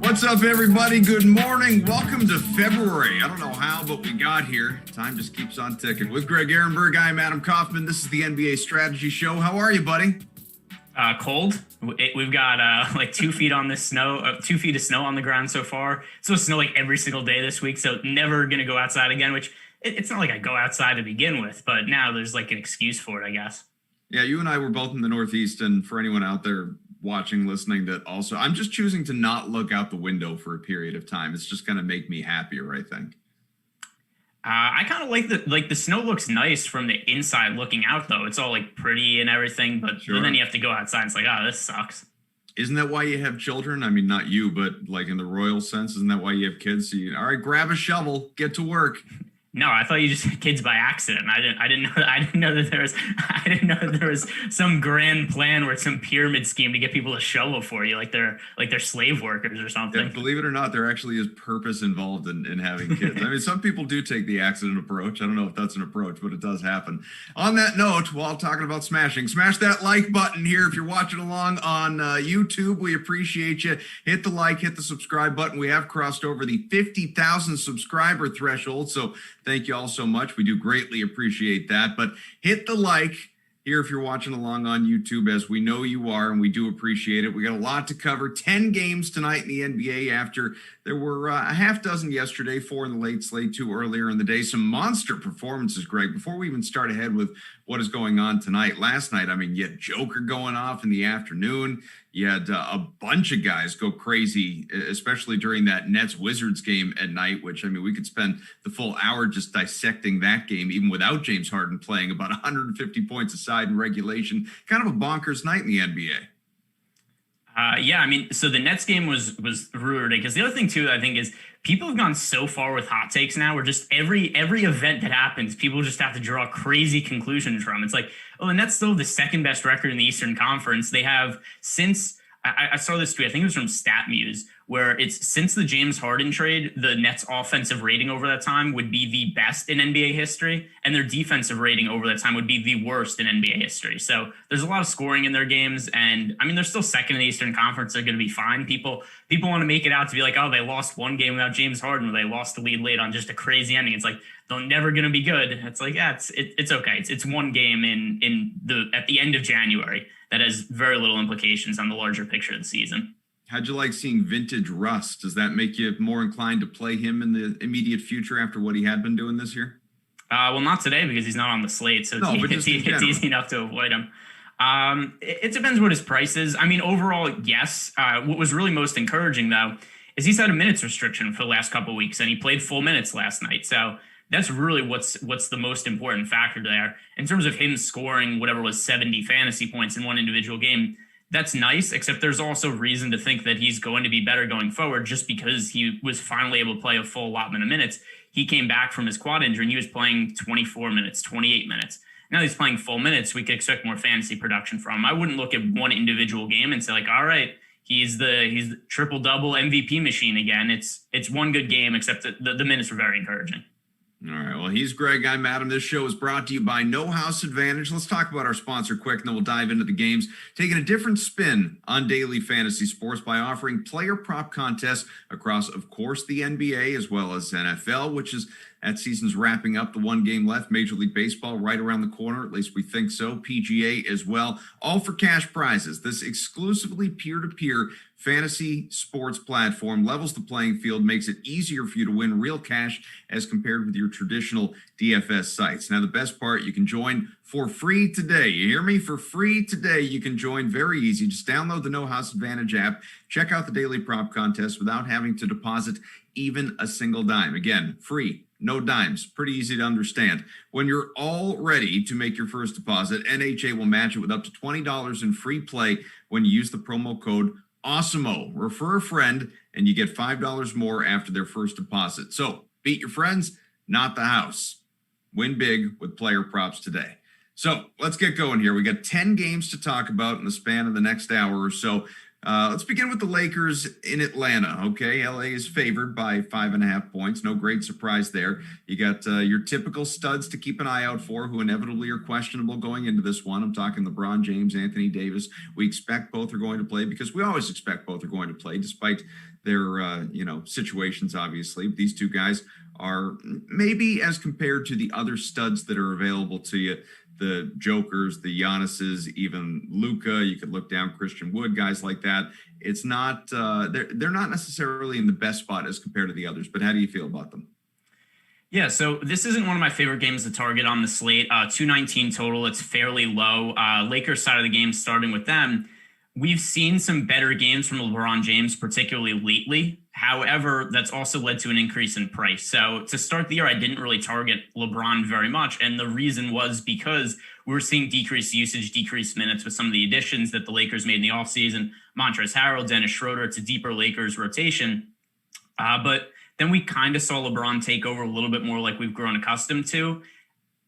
What's up, everybody? Good morning. Welcome to February. I don't know how, but we got here. Time just keeps on ticking. With Greg Ehrenberg, I'm Adam Kaufman. This is the NBA Strategy Show. How are you, buddy? Cold. We've got like 2 feet on the snow, 2 feet of snow on the ground so far. It's supposed to snow like every single day this week, so never gonna go outside again. Which it's not like I go outside to begin with, but now there's like an excuse for it, I guess. Yeah, you and I were both in the Northeast, and for anyone out there watching, listening, that also, I'm just choosing to not look out the window for a period of time. It's just gonna make me happier, I think. I kind of like the snow looks nice from the inside looking out, though. It's all like pretty and everything, but Sure. then you have to go outside. And it's like, oh, this sucks. Isn't that why you have children? I mean, not you, but like in the royal sense, isn't that why you have kids? So all right, grab a shovel, get to work. No, I thought you just had kids by accident. I didn't know that there was some grand plan where some pyramid scheme to get people to shovel for you, like they're slave workers or something. Yeah, believe it or not, there actually is purpose involved in having kids. I mean, some people do take the accident approach. I don't know if that's an approach, but it does happen. On that note, while talking about smashing, smash that like button here. If you're watching along on YouTube, we appreciate you. Hit the like, hit the subscribe button. We have crossed over the 50,000 subscriber threshold, so thank you all so much. We do greatly appreciate that. But hit the like here if you're watching along on YouTube, as we know you are, and we do appreciate it. We got a lot to cover. 10 games tonight in the NBA after there were a half dozen yesterday, 4 in the late slate, 2 earlier in the day. Some monster performances, Greg. Before we even start ahead with what is going on tonight, last night, I mean, you had Joker going off in the afternoon. You had a bunch of guys go crazy, especially during that Nets-Wizards game at night, which, I mean, we could spend the full hour just dissecting that game, even without James Harden playing, about 150 points aside in regulation. Kind of a bonkers night in the NBA. Yeah, I mean, so the Nets game was ruined because the other thing too, I think, is people have gone so far with hot takes now where just every event that happens, people just have to draw crazy conclusions from. It's like, oh, the Nets still have the second best record in the Eastern Conference. They have since I saw this tweet, I think it was from StatMuse, where it's since the James Harden trade, the Nets offensive rating over that time would be the best in NBA history, and their defensive rating over that time would be the worst in NBA history. So there's a lot of scoring in their games, and I mean, they're still second in the Eastern Conference. They're going to be fine. People want to make it out to be like, oh, they lost one game without James Harden, or they lost the lead late on just a crazy ending. It's like, they're never going to be good. It's like, yeah, it's okay. It's one game at the end of January that has very little implications on the larger picture of the season. How'd you like seeing vintage Russ? Does that make you more inclined to play him in the immediate future after what he had been doing this year? Well, not today because he's not on the slate, so it's easy enough to avoid him. It depends what his price is. I mean, overall, yes. What was really most encouraging, though, is he's had a minutes restriction for the last couple of weeks, and he played full minutes last night. So that's really what's the most important factor there. In terms of him scoring whatever was 70 fantasy points in one individual game, that's nice, except there's also reason to think that he's going to be better going forward just because he was finally able to play a full allotment of minutes. He came back from his quad injury and he was playing 24 minutes, 28 minutes. Now he's playing full minutes. We could expect more fantasy production from him. I wouldn't look at one individual game and say like, all right, he's the triple-double MVP machine again. It's one good game, except that the minutes were very encouraging. All right. Well, he's Greg. I'm Adam. This show is brought to you by No House Advantage. Let's talk about our sponsor quick, and then we'll dive into the games. Taking a different spin on daily fantasy sports by offering player prop contests across, of course, the NBA as well as NFL, which is that season's wrapping up. The one game left. Major League Baseball right around the corner. At least we think so. PGA as well. All for cash prizes. This exclusively peer-to-peer fantasy sports platform levels the playing field, makes it easier for you to win real cash as compared with your traditional DFS sites. Now, the best part, you can join for free today. You hear me? For free today, you can join. Very easy. Just download the No House Advantage app. Check out the daily prop contest without having to deposit even a single dime. Again, free, no dimes. Pretty easy to understand. When you're all ready to make your first deposit, NHA will match it with up to $20 in free play when you use the promo code Awesemo. Refer a friend and you get $5 more after their first deposit. So beat your friends, not the house. Win big with player props today. So let's get going here. We got 10 games to talk about in the span of the next hour or so. Let's begin with the Lakers in Atlanta. Okay, LA is favored by 5.5 points. No great surprise there. You got your typical studs to keep an eye out for, who inevitably are questionable going into this one. I'm talking LeBron James, Anthony Davis. We expect both are going to play because we always expect both are going to play, despite their situations. Obviously, these two guys are maybe, as compared to the other studs that are available to you, the Jokers, the Giannis's, even Luka. You could look down Christian Wood, guys like that. It's not they're not necessarily in the best spot as compared to the others. But how do you feel about them? Yeah, so this isn't one of my favorite games to target on the slate. 219 total. It's fairly low. Lakers side of the game, starting with them. We've seen some better games from LeBron James, particularly lately. However, that's also led to an increase in price. So to start the year, I didn't really target LeBron very much. And the reason was because we were seeing decreased usage, decreased minutes with some of the additions that the Lakers made in the offseason. Montrezl Harrell, Dennis Schroeder. It's a deeper Lakers rotation. But then we kind of saw LeBron take over a little bit more like we've grown accustomed to.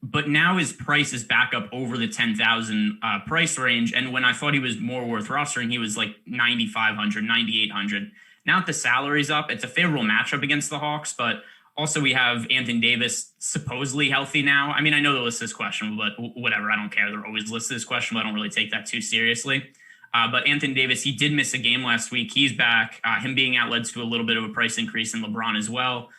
But now his price is back up over the 10,000 price range. And when I thought he was more worth rostering, he was like 9,500, 9,800. Now that the salary's up, it's a favorable matchup against the Hawks, but also we have Anthony Davis supposedly healthy now. I mean, I know the list is questionable, but whatever. I don't care. They're always listed as questionable. I don't really take that too seriously. But Anthony Davis, he did miss a game last week. He's back. Him being out led to a little bit of a price increase in LeBron as well.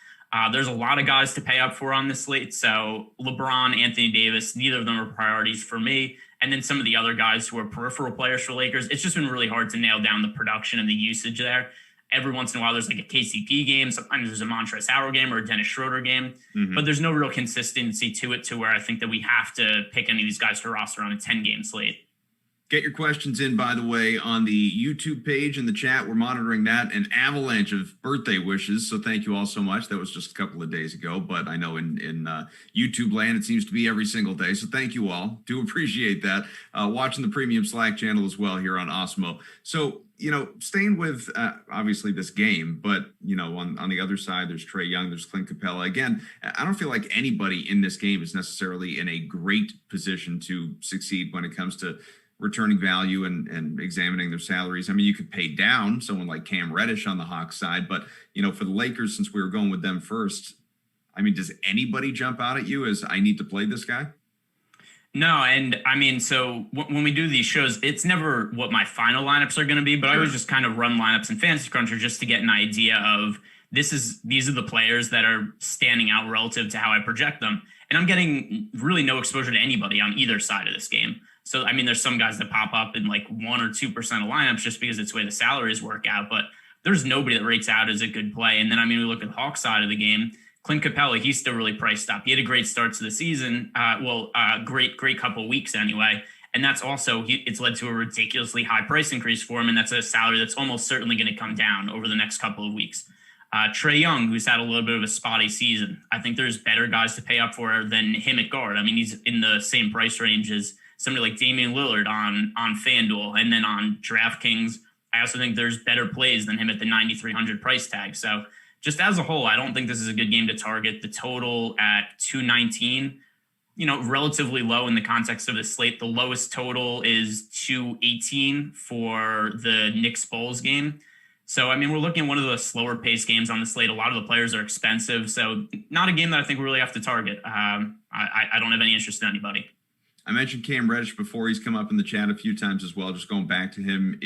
There's a lot of guys to pay up for on this slate. So LeBron, Anthony Davis, neither of them are priorities for me. And then some of the other guys who are peripheral players for Lakers, it's just been really hard to nail down the production and the usage there. Every once in a while, there's like a KCP game. Sometimes there's a Montrezl Harrell game or a Dennis Schroeder game. Mm-hmm. But there's no real consistency to it to where I think that we have to pick any of these guys to roster on a 10-game slate. Get your questions in, by the way, on the YouTube page in the chat. We're monitoring that. An avalanche of birthday wishes. So thank you all so much. That was just a couple of days ago, but I know in YouTube land, it seems to be every single day. So thank you all. Do appreciate that. Watching the premium Slack channel as well here on Awesemo. So, staying with obviously this game, but, on the other side, there's Trae Young, there's Clint Capella. Again, I don't feel like anybody in this game is necessarily in a great position to succeed when it comes to returning value and examining their salaries. I mean, you could pay down someone like Cam Reddish on the Hawks side, but, for the Lakers, since we were going with them first, I mean, does anybody jump out at you as I need to play this guy? No, and I mean, so when we do these shows, it's never what my final lineups are going to be, but sure. I always just kind of run lineups in Fantasy Cruncher just to get an idea of these are the players that are standing out relative to how I project them. And I'm getting really no exposure to anybody on either side of this game. So, I mean, there's some guys that pop up in like 1 or 2% of lineups just because it's the way the salaries work out, but there's nobody that rates out as a good play. And then, I mean, we look at the Hawks side of the game. Clint Capella, he's still really priced up. He had a great start to the season. Great couple of weeks anyway. And that's also, it's led to a ridiculously high price increase for him. And that's a salary that's almost certainly going to come down over the next couple of weeks. Trae Young, who's had a little bit of a spotty season. I think there's better guys to pay up for than him at guard. I mean, he's in the same price range as somebody like Damian Lillard on FanDuel. And then on DraftKings, I also think there's better plays than him at the 9,300 price tag. So just as a whole, I don't think this is a good game to target. The total at 219, relatively low in the context of the slate. The lowest total is 218 for the Knicks Bulls game. So, I mean, we're looking at one of the slower paced games on the slate. A lot of the players are expensive. So not a game that I think we really have to target. I don't have any interest in anybody. I mentioned Cam Reddish before. He's come up in the chat a few times as well. Just going back to him,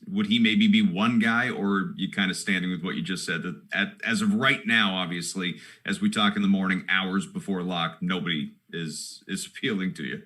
would he maybe be one guy, or you kind of standing with what you just said? That as of right now, obviously, as we talk in the morning, hours before lock, nobody is appealing to you.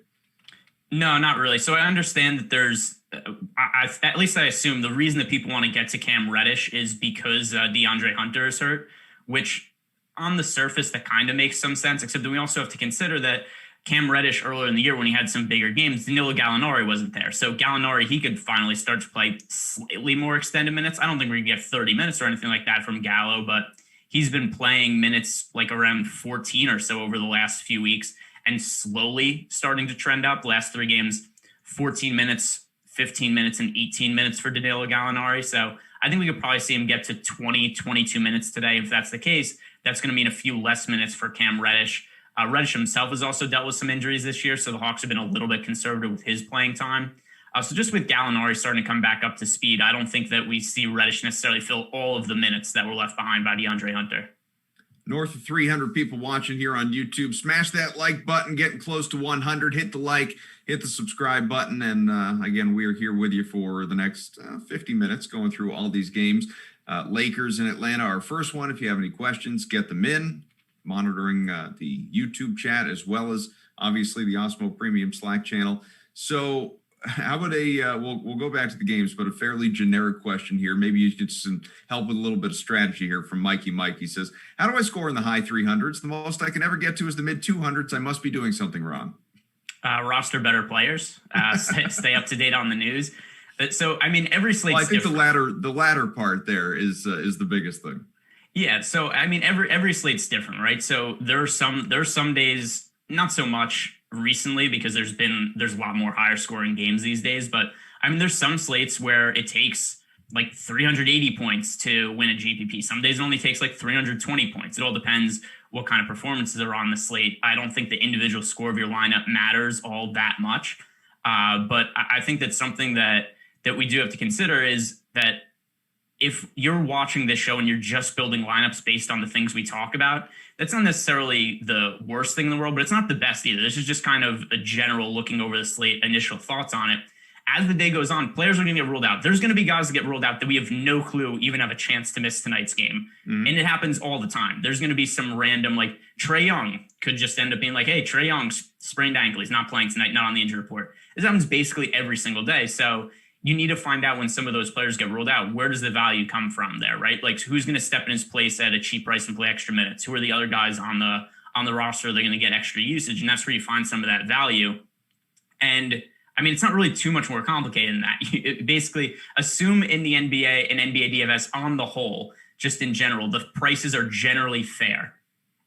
No, not really. So I understand that there's, at least I assume the reason that people want to get to Cam Reddish is because DeAndre Hunter is hurt, which on the surface that kind of makes some sense, except that we also have to consider that Cam Reddish earlier in the year when he had some bigger games, Danilo Gallinari wasn't there. So Gallinari, he could finally start to play slightly more extended minutes. I don't think we're going to get 30 minutes or anything like that from Gallo, but he's been playing minutes like around 14 or so over the last few weeks and slowly starting to trend up. Last 3 games, 14 minutes, 15 minutes, and 18 minutes for Danilo Gallinari. So I think we could probably see him get to 20, 22 minutes today. If that's the case, that's going to mean a few less minutes for Cam Reddish. Reddish himself has also dealt with some injuries this year, so the Hawks have been a little bit conservative with his playing time. So just with Gallinari starting to come back up to speed, I don't think that we see Reddish necessarily fill all of the minutes that were left behind by DeAndre Hunter. North of 300 people watching here on YouTube. Smash that like button, getting close to 100. Hit the like, hit the subscribe button. And again, we're here with you for the next 50 minutes going through all these games. Lakers in Atlanta, our first one. If you have any questions, get them in. Monitoring the YouTube chat as well as obviously the Awesemo Premium Slack channel. So how about we'll go back to the games, but a fairly generic question here. Maybe you could some help with a little bit of strategy here from Mikey Mike. He says, how do I score in the high 300s? The most I can ever get to is the mid 200s. I must be doing something wrong. Roster better players. Stay up to date on the news. So, I mean, every slate's I think different. the latter part there is the biggest thing. Yeah. So, I mean, every slate's different, right? So there's some days, not so much recently because there's a lot more higher scoring games these days. But I mean, there's some slates where it takes like 380 points to win a GPP. Some days it only takes like 320 points. It all depends what kind of performances are on the slate. I don't think the individual score of your lineup matters all that much. But I think that's something that we do have to consider is that if you're watching this show and you're just building lineups based on the things we talk about, that's not necessarily the worst thing in the world, but it's not the best either. This is just kind of a general looking over the slate, initial thoughts on it. As the day goes on, players are going to get ruled out. There's going to be guys that get ruled out that we have no clue even have a chance to miss tonight's game. Mm-hmm. And it happens all the time. There's going to be some random, like Trae Young could just end up being like, hey, Trae Young sprained ankle. He's not playing tonight, not on the injury report. This happens basically every single day. So you need to find out when some of those players get ruled out, where does the value come from there, right? Like who's going to step in his place at a cheap price and play extra minutes? Who are the other guys on the roster they're going to get extra usage? And that's where you find some of that value. And I mean, it's not really too much more complicated than that. You basically assume in the NBA and NBA DFS on the whole, just in general, the prices are generally fair.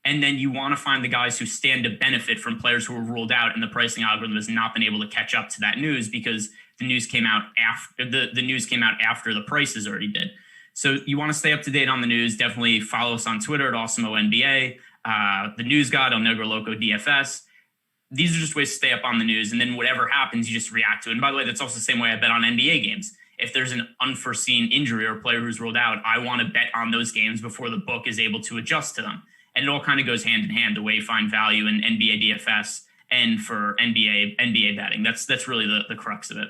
And then you want to find the guys who stand to benefit from players who were ruled out and the pricing algorithm has not been able to catch up to that news because the news came out after the news came out after the prices already did. So you want to stay up to date on the news. Definitely follow us on Twitter at Awesemo NBA, the News God, El Negro Loco DFS. These are just ways to stay up on the news. And then whatever happens, you just react to it. And by the way, that's also the same way I bet on NBA games. If there's an unforeseen injury or a player who's ruled out, I want to bet on those games before the book is able to adjust to them. And it all kind of goes hand in hand, the way you find value in NBA DFS and for NBA betting. That's really the crux of it.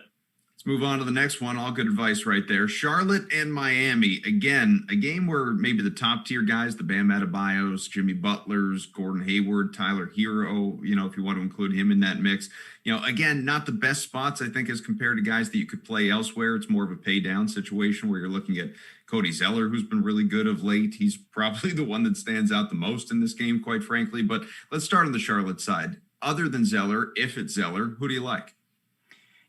Let's move on to the next one. All good advice right there. Charlotte and Miami. Again, a game where maybe the top tier guys, the Bam Adebayos, Jimmy Butlers, Gordon Hayward, Tyler Hero, if you want to include him in that mix. Again, not the best spots, I think, as compared to guys that you could play elsewhere. It's more of a pay down situation where you're looking at Cody Zeller, who's been really good of late. He's probably the one that stands out the most in this game, quite frankly. But let's start on the Charlotte side. Other than Zeller, if it's Zeller, who do you like?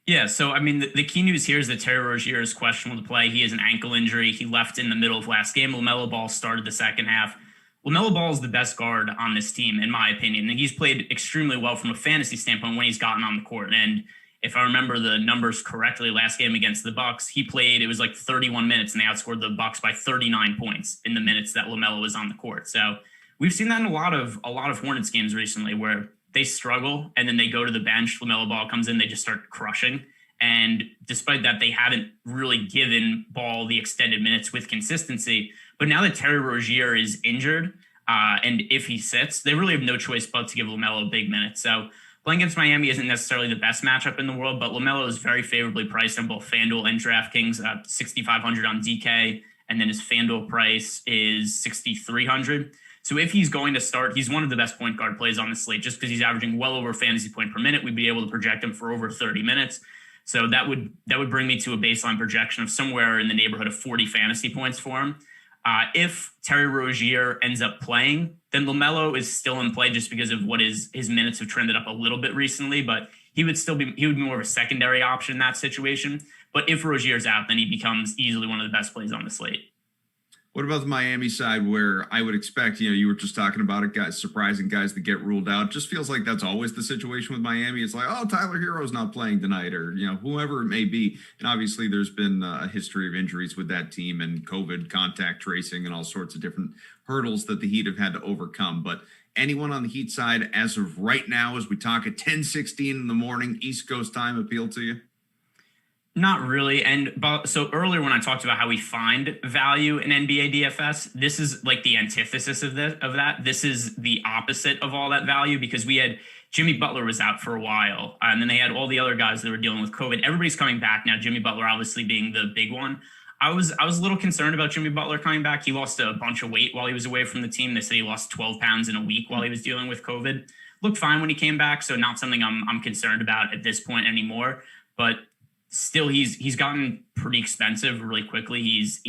Yeah, so, I mean, the key news here is that Terry Rozier is questionable to play. He has an ankle injury. He left in the middle of last game. LaMelo Ball started the second half. LaMelo Ball is the best guard on this team, in my opinion, and he's played extremely well from a fantasy standpoint when he's gotten on the court. And if I remember the numbers correctly, last game against the Bucks, he played, it was like 31 minutes, and they outscored the Bucks by 39 points in the minutes that LaMelo was on the court. So we've seen that in a lot of Hornets games recently where they struggle, and then they go to the bench. LaMelo Ball comes in, they just start crushing. And despite that, they haven't really given Ball the extended minutes with consistency. But now that Terry Rozier is injured, and if he sits, they really have no choice but to give LaMelo big minutes. So playing against Miami isn't necessarily the best matchup in the world, but LaMelo is very favorably priced on both FanDuel and DraftKings, $6,500 on DK, and then his FanDuel price is $6,300. So if he's going to start, he's one of the best point guard plays on the slate just because he's averaging well over fantasy point per minute. We'd be able to project him for over 30 minutes. So that would bring me to a baseline projection of somewhere in the neighborhood of 40 fantasy points for him. If Terry Rozier ends up playing, then LaMelo is still in play just because of what his minutes have trended up a little bit recently, but he would be more of a secondary option in that situation. But if Rozier's out, then he becomes easily one of the best plays on the slate. What about the Miami side where I would expect, you were just talking about it, guys, surprising guys that get ruled out. Just feels like that's always the situation with Miami. It's like, oh, Tyler Hero's not playing tonight or, whoever it may be. And obviously there's been a history of injuries with that team and COVID contact tracing and all sorts of different hurdles that the Heat have had to overcome. But anyone on the Heat side as of right now, as we talk at 10:16 in the morning, East Coast time, appeal to you? Not really. So earlier when I talked about how we find value in NBA DFS, this is like the antithesis of that. This is the opposite of all that value because we had Jimmy Butler was out for a while, and then they had all the other guys that were dealing with COVID. Everybody's coming back now. Jimmy Butler obviously being the big one. I was a little concerned about Jimmy Butler coming back. He lost a bunch of weight while he was away from the team. They said he lost 12 pounds in a week while he was dealing with COVID. Looked fine when he came back, so not something I'm concerned about at this point anymore. But still, he's gotten pretty expensive really quickly. He's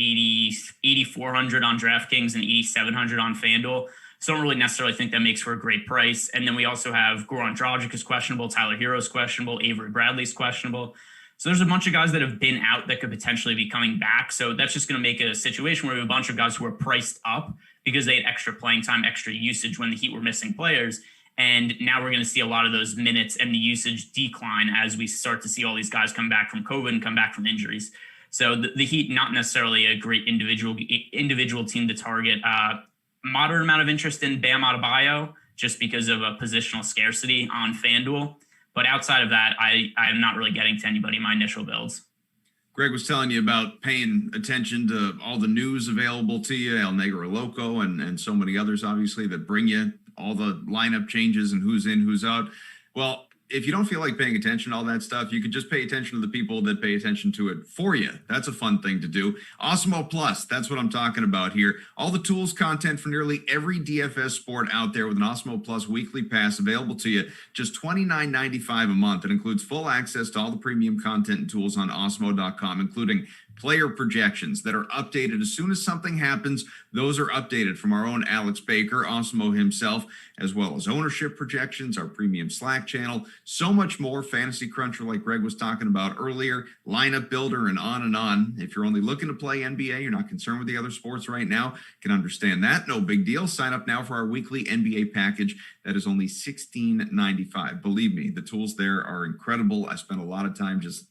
8,400 on DraftKings and 8,700 on FanDuel. So I don't really necessarily think that makes for a great price. And then we also have Goran Dragic is questionable, Tyler Hero's questionable, Avery Bradley's questionable. So there's a bunch of guys that have been out that could potentially be coming back. So that's just going to make it a situation where we have a bunch of guys who are priced up because they had extra playing time, extra usage when the Heat were missing players. And now we're going to see a lot of those minutes and the usage decline as we start to see all these guys come back from COVID and come back from injuries. So the Heat, not necessarily a great individual team to target. Moderate amount of interest in Bam Adebayo just because of a positional scarcity on FanDuel. But outside of that, I'm not really getting to anybody in my initial builds. Greg was telling you about paying attention to all the news available to you, El Negro Loco and so many others, obviously, that bring you all the lineup changes and who's in, who's out. Well, if you don't feel like paying attention to all that stuff, you could just pay attention to the people that pay attention to it for you. That's a fun thing to do. Awesemo Plus, that's what I'm talking about here. All the tools, content for nearly every DFS sport out there with an Awesemo Plus weekly pass available to you. Just $29.95 a month. It includes full access to all the premium content and tools on Awesemo.com, including player projections that are updated as soon as something happens. Those are updated from our own Alex Baker, Awesemo himself, as well as ownership projections, our premium Slack channel, so much more. Fantasy Cruncher, like Greg was talking about earlier, lineup builder, and on and on. If you're only looking to play NBA, you're not concerned with the other sports right now, can understand that. No big deal. Sign up now for our weekly NBA package. That is only $16.95. Believe me, the tools there are incredible. I spent a lot of time just,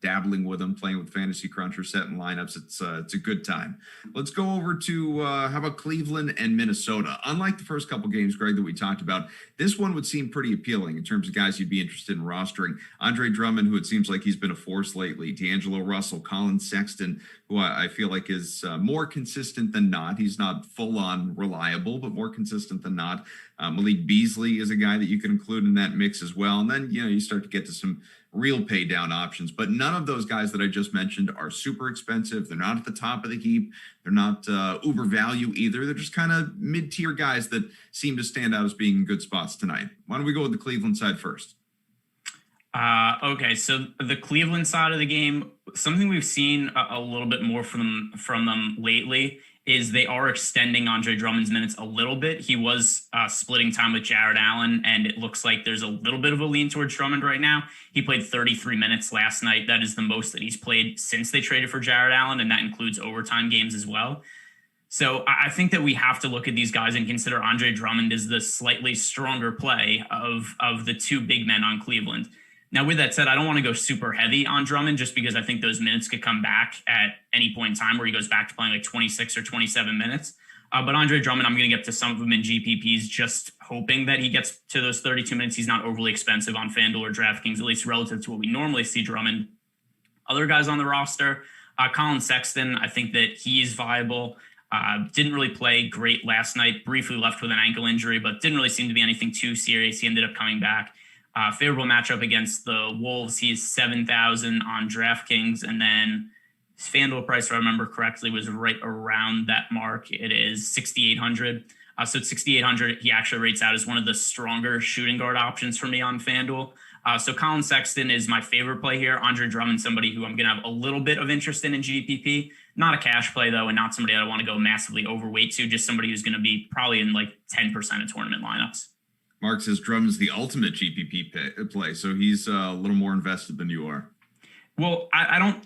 dabbling with them, playing with Fantasy Cruncher, setting lineups. It's a good time. Let's go over to how about Cleveland and Minnesota? Unlike the first couple games, Greg, that we talked about, this one would seem pretty appealing in terms of guys you'd be interested in rostering. Andre Drummond, who it seems like he's been a force lately, D'Angelo Russell, Colin Sexton, who I feel like is more consistent than not. He's not full-on reliable, but more consistent than not. Malik Beasley is a guy that you can include in that mix as well. And then, you start to get to some real pay down options, but none of those guys that I just mentioned are super expensive. They're not at the top of the heap. They're not uber value either. They're just kind of mid-tier guys that seem to stand out as being in good spots tonight. Why don't we go with the Cleveland side first? Okay, so the Cleveland side of the game, something we've seen a little bit more from them lately is they are extending Andre Drummond's minutes a little bit. He was splitting time with Jared Allen, and it looks like there's a little bit of a lean towards Drummond right now. He played 33 minutes last night. That is the most that he's played since they traded for Jared Allen, and that includes overtime games as well. So I think that we have to look at these guys and consider Andre Drummond as the slightly stronger play of the two big men on Cleveland. Now, with that said, I don't want to go super heavy on Drummond just because I think those minutes could come back at any point in time where he goes back to playing like 26 or 27 minutes. But Andre Drummond, I'm going to get to some of them in GPPs, just hoping that he gets to those 32 minutes. He's not overly expensive on FanDuel or DraftKings, at least relative to what we normally see Drummond. Other guys on the roster, Colin Sexton, I think that he is viable. Didn't really play great last night, briefly left with an ankle injury, but didn't really seem to be anything too serious. He ended up coming back. Favorable matchup against the Wolves. He is 7,000 on DraftKings, and then his FanDuel price, if I remember correctly, was right around that mark. It is 6,800. So at 6,800, he actually rates out as one of the stronger shooting guard options for me on FanDuel. So Colin Sexton is my favorite play here. Andre Drummond, somebody who I'm going to have a little bit of interest in GPP. Not a cash play, though, and not somebody I want to go massively overweight to, just somebody who's going to be probably in like 10% of tournament lineups. Mark says Drummond's the ultimate GPP play, so he's a little more invested than you are. Well, I don't,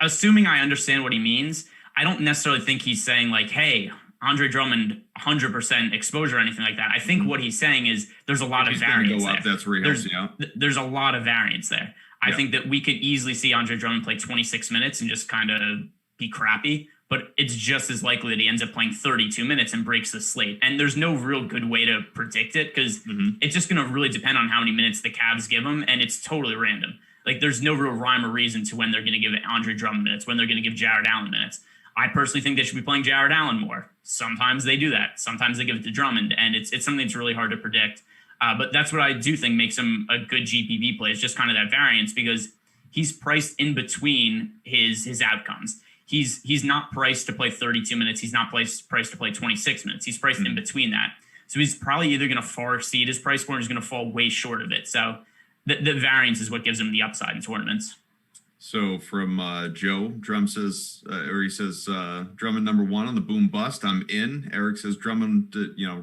assuming I understand what he means, I don't necessarily think he's saying like, hey, Andre Drummond, 100% exposure or anything like that. I think what he's saying is there's a lot of variance there. That's where he helps you out. There's a lot of variance there. I think that we could easily see Andre Drummond play 26 minutes and just kind of be crappy. But it's just as likely that he ends up playing 32 minutes and breaks the slate. And there's no real good way to predict it because it's just going to really depend on how many minutes the Cavs give him, and it's totally random. Like, there's no real rhyme or reason to when they're going to give Andre Drummond minutes, when they're going to give Jared Allen minutes. I personally think they should be playing Jared Allen more. Sometimes they do that. Sometimes they give it to Drummond, and it's something that's really hard to predict. But that's what I do think makes him a good GPP play. It's just kind of that variance, because he's priced in between his outcomes. He's not priced to play 32 minutes. He's not priced to play 26 minutes. He's priced in between that. So he's probably either going to far exceed his price point or he's going to fall way short of it. So the variance is what gives him the upside in tournaments. So from Joe, he says Drummond number 1 on the boom bust. I'm in. Eric says Drummond,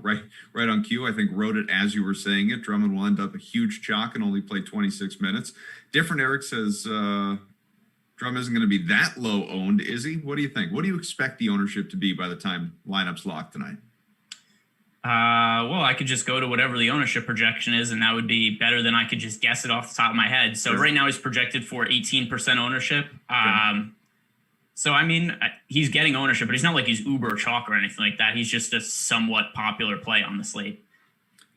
right on cue. I think wrote it as you were saying it. Drummond will end up a huge chalk and only play 26 minutes. Different Eric says Drummond isn't going to be that low owned, is he? What do you think? What do you expect the ownership to be by the time lineup's locked tonight? Well, I could just go to whatever the ownership projection is, and that would be better than I could just guess it off the top of my head. So right now he's projected for 18% ownership. So, I mean, he's getting ownership, but he's not like he's uber chalk or anything like that. He's just a somewhat popular play on the slate.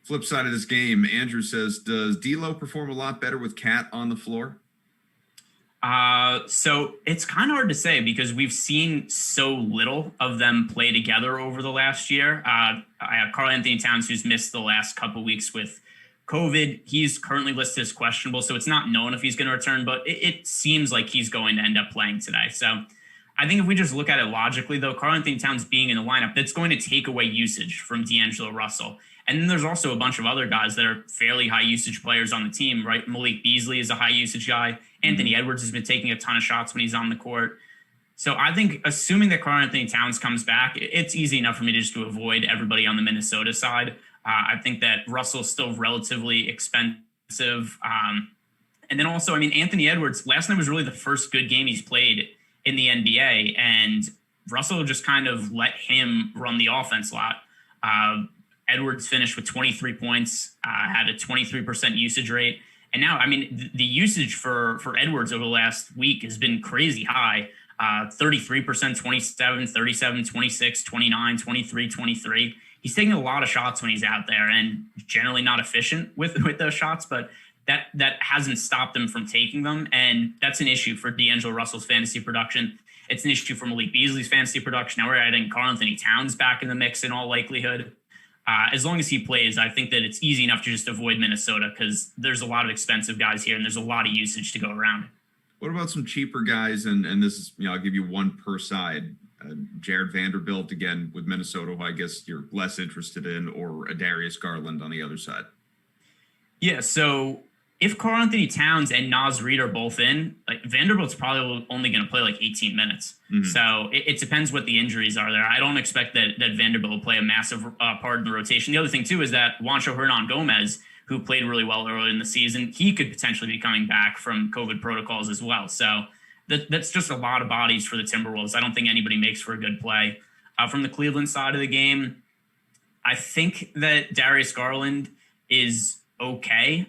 Flip side of this game, Andrew says, does D'Lo perform a lot better with Cat on the floor? So it's kind of hard to say because we've seen so little of them play together over the last year. I have Karl Anthony Towns, who's missed the last couple weeks with COVID. He's currently listed as questionable, so it's not known if he's going to return, but it seems like he's going to end up playing today. So I think if we just look at it logically, though, Karl Anthony Towns being in the lineup, that's going to take away usage from D'Angelo Russell. And then there's also a bunch of other guys that are fairly high usage players on the team, right? Malik Beasley is a high usage guy. Anthony Edwards has been taking a ton of shots when he's on the court. So I think assuming that Karl Anthony Towns comes back, it's easy enough for me just to avoid everybody on the Minnesota side. I think that Russell's still relatively expensive. And then also, I mean, Anthony Edwards, last night was really the first good game he's played in the NBA. And Russell just kind of let him run the offense a lot. Edwards finished with 23 points, had a 23% usage rate. And now, I mean, the usage for Edwards over the last week has been crazy high. 33%, 27, 37, 26, 29, 23, 23. He's taking a lot of shots when he's out there and generally not efficient with those shots, but that hasn't stopped him from taking them. And that's an issue for D'Angelo Russell's fantasy production. It's an issue for Malik Beasley's fantasy production. Now we're adding Karl Anthony Towns back in the mix in all likelihood. As long as he plays, I think that it's easy enough to just avoid Minnesota because there's a lot of expensive guys here and there's a lot of usage to go around. What about some cheaper guys? And this is, I'll give you one per side. Jared Vanderbilt, again, with Minnesota, who I guess you're less interested in, or Darius Garland on the other side. Yeah, so if Karl Anthony Towns and Naz Reid are both in, like Vanderbilt's probably only going to play like 18 minutes. Mm-hmm. So it depends what the injuries are there. I don't expect that Vanderbilt will play a massive part in the rotation. The other thing, too, is that Juancho Hernan-Gomez, who played really well earlier in the season, he could potentially be coming back from COVID protocols as well. So that's just a lot of bodies for the Timberwolves. I don't think anybody makes for a good play. From the Cleveland side of the game, I think that Darius Garland is okay.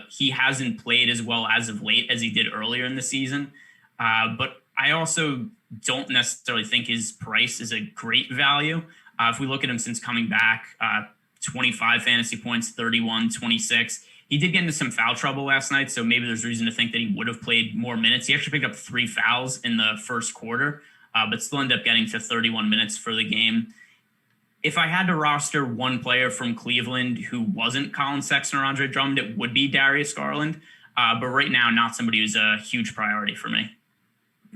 He hasn't played as well as of late as he did earlier in the season. But I also don't necessarily think his price is a great value. If we look at him since coming back, 25 fantasy points, 31, 26. He did get into some foul trouble last night, so maybe there's reason to think that he would have played more minutes. He actually picked up 3 fouls in the first quarter, but still ended up getting to 31 minutes for the game. If I had to roster one player from Cleveland who wasn't Colin Sexton or Andre Drummond, it would be Darius Garland. But right now, not somebody who's a huge priority for me.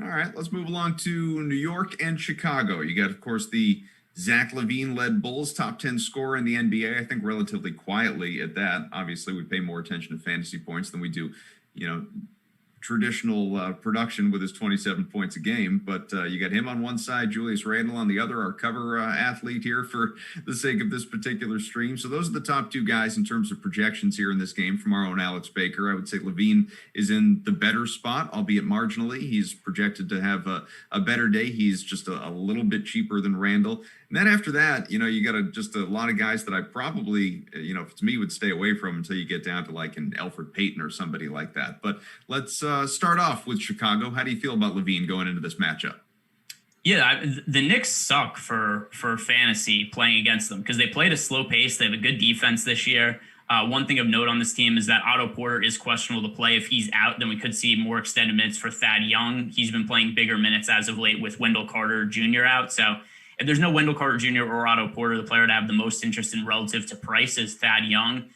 All right, let's move along to New York and Chicago. You got, of course, the Zach LaVine-led Bulls, top 10 scorer in the NBA, I think relatively quietly at that. Obviously, we pay more attention to fantasy points than we do, traditional production with his 27 points a game. But you got him on one side, Julius Randle on the other, our cover athlete here for the sake of this particular stream. So those are the top 2 guys in terms of projections here in this game from our own Alex Baker. I would say LaVine is in the better spot, albeit marginally. He's projected to have a better day. He's just a little bit cheaper than Randle. And then after that, you got just a lot of guys that I probably, if it's me, would stay away from until you get down to like an Alfred Payton or somebody like that. But let's start off with Chicago. How do you feel about LaVine going into this matchup? Yeah, the Knicks suck for fantasy playing against them because they played a slow pace. They have a good defense this year. One thing of note on this team is that Otto Porter is questionable to play. If he's out, then we could see more extended minutes for Thad Young. He's been playing bigger minutes as of late with Wendell Carter Jr. out. So if there's no Wendell Carter Jr. or Otto Porter, the player to have the most interest in relative to price is Thad Young.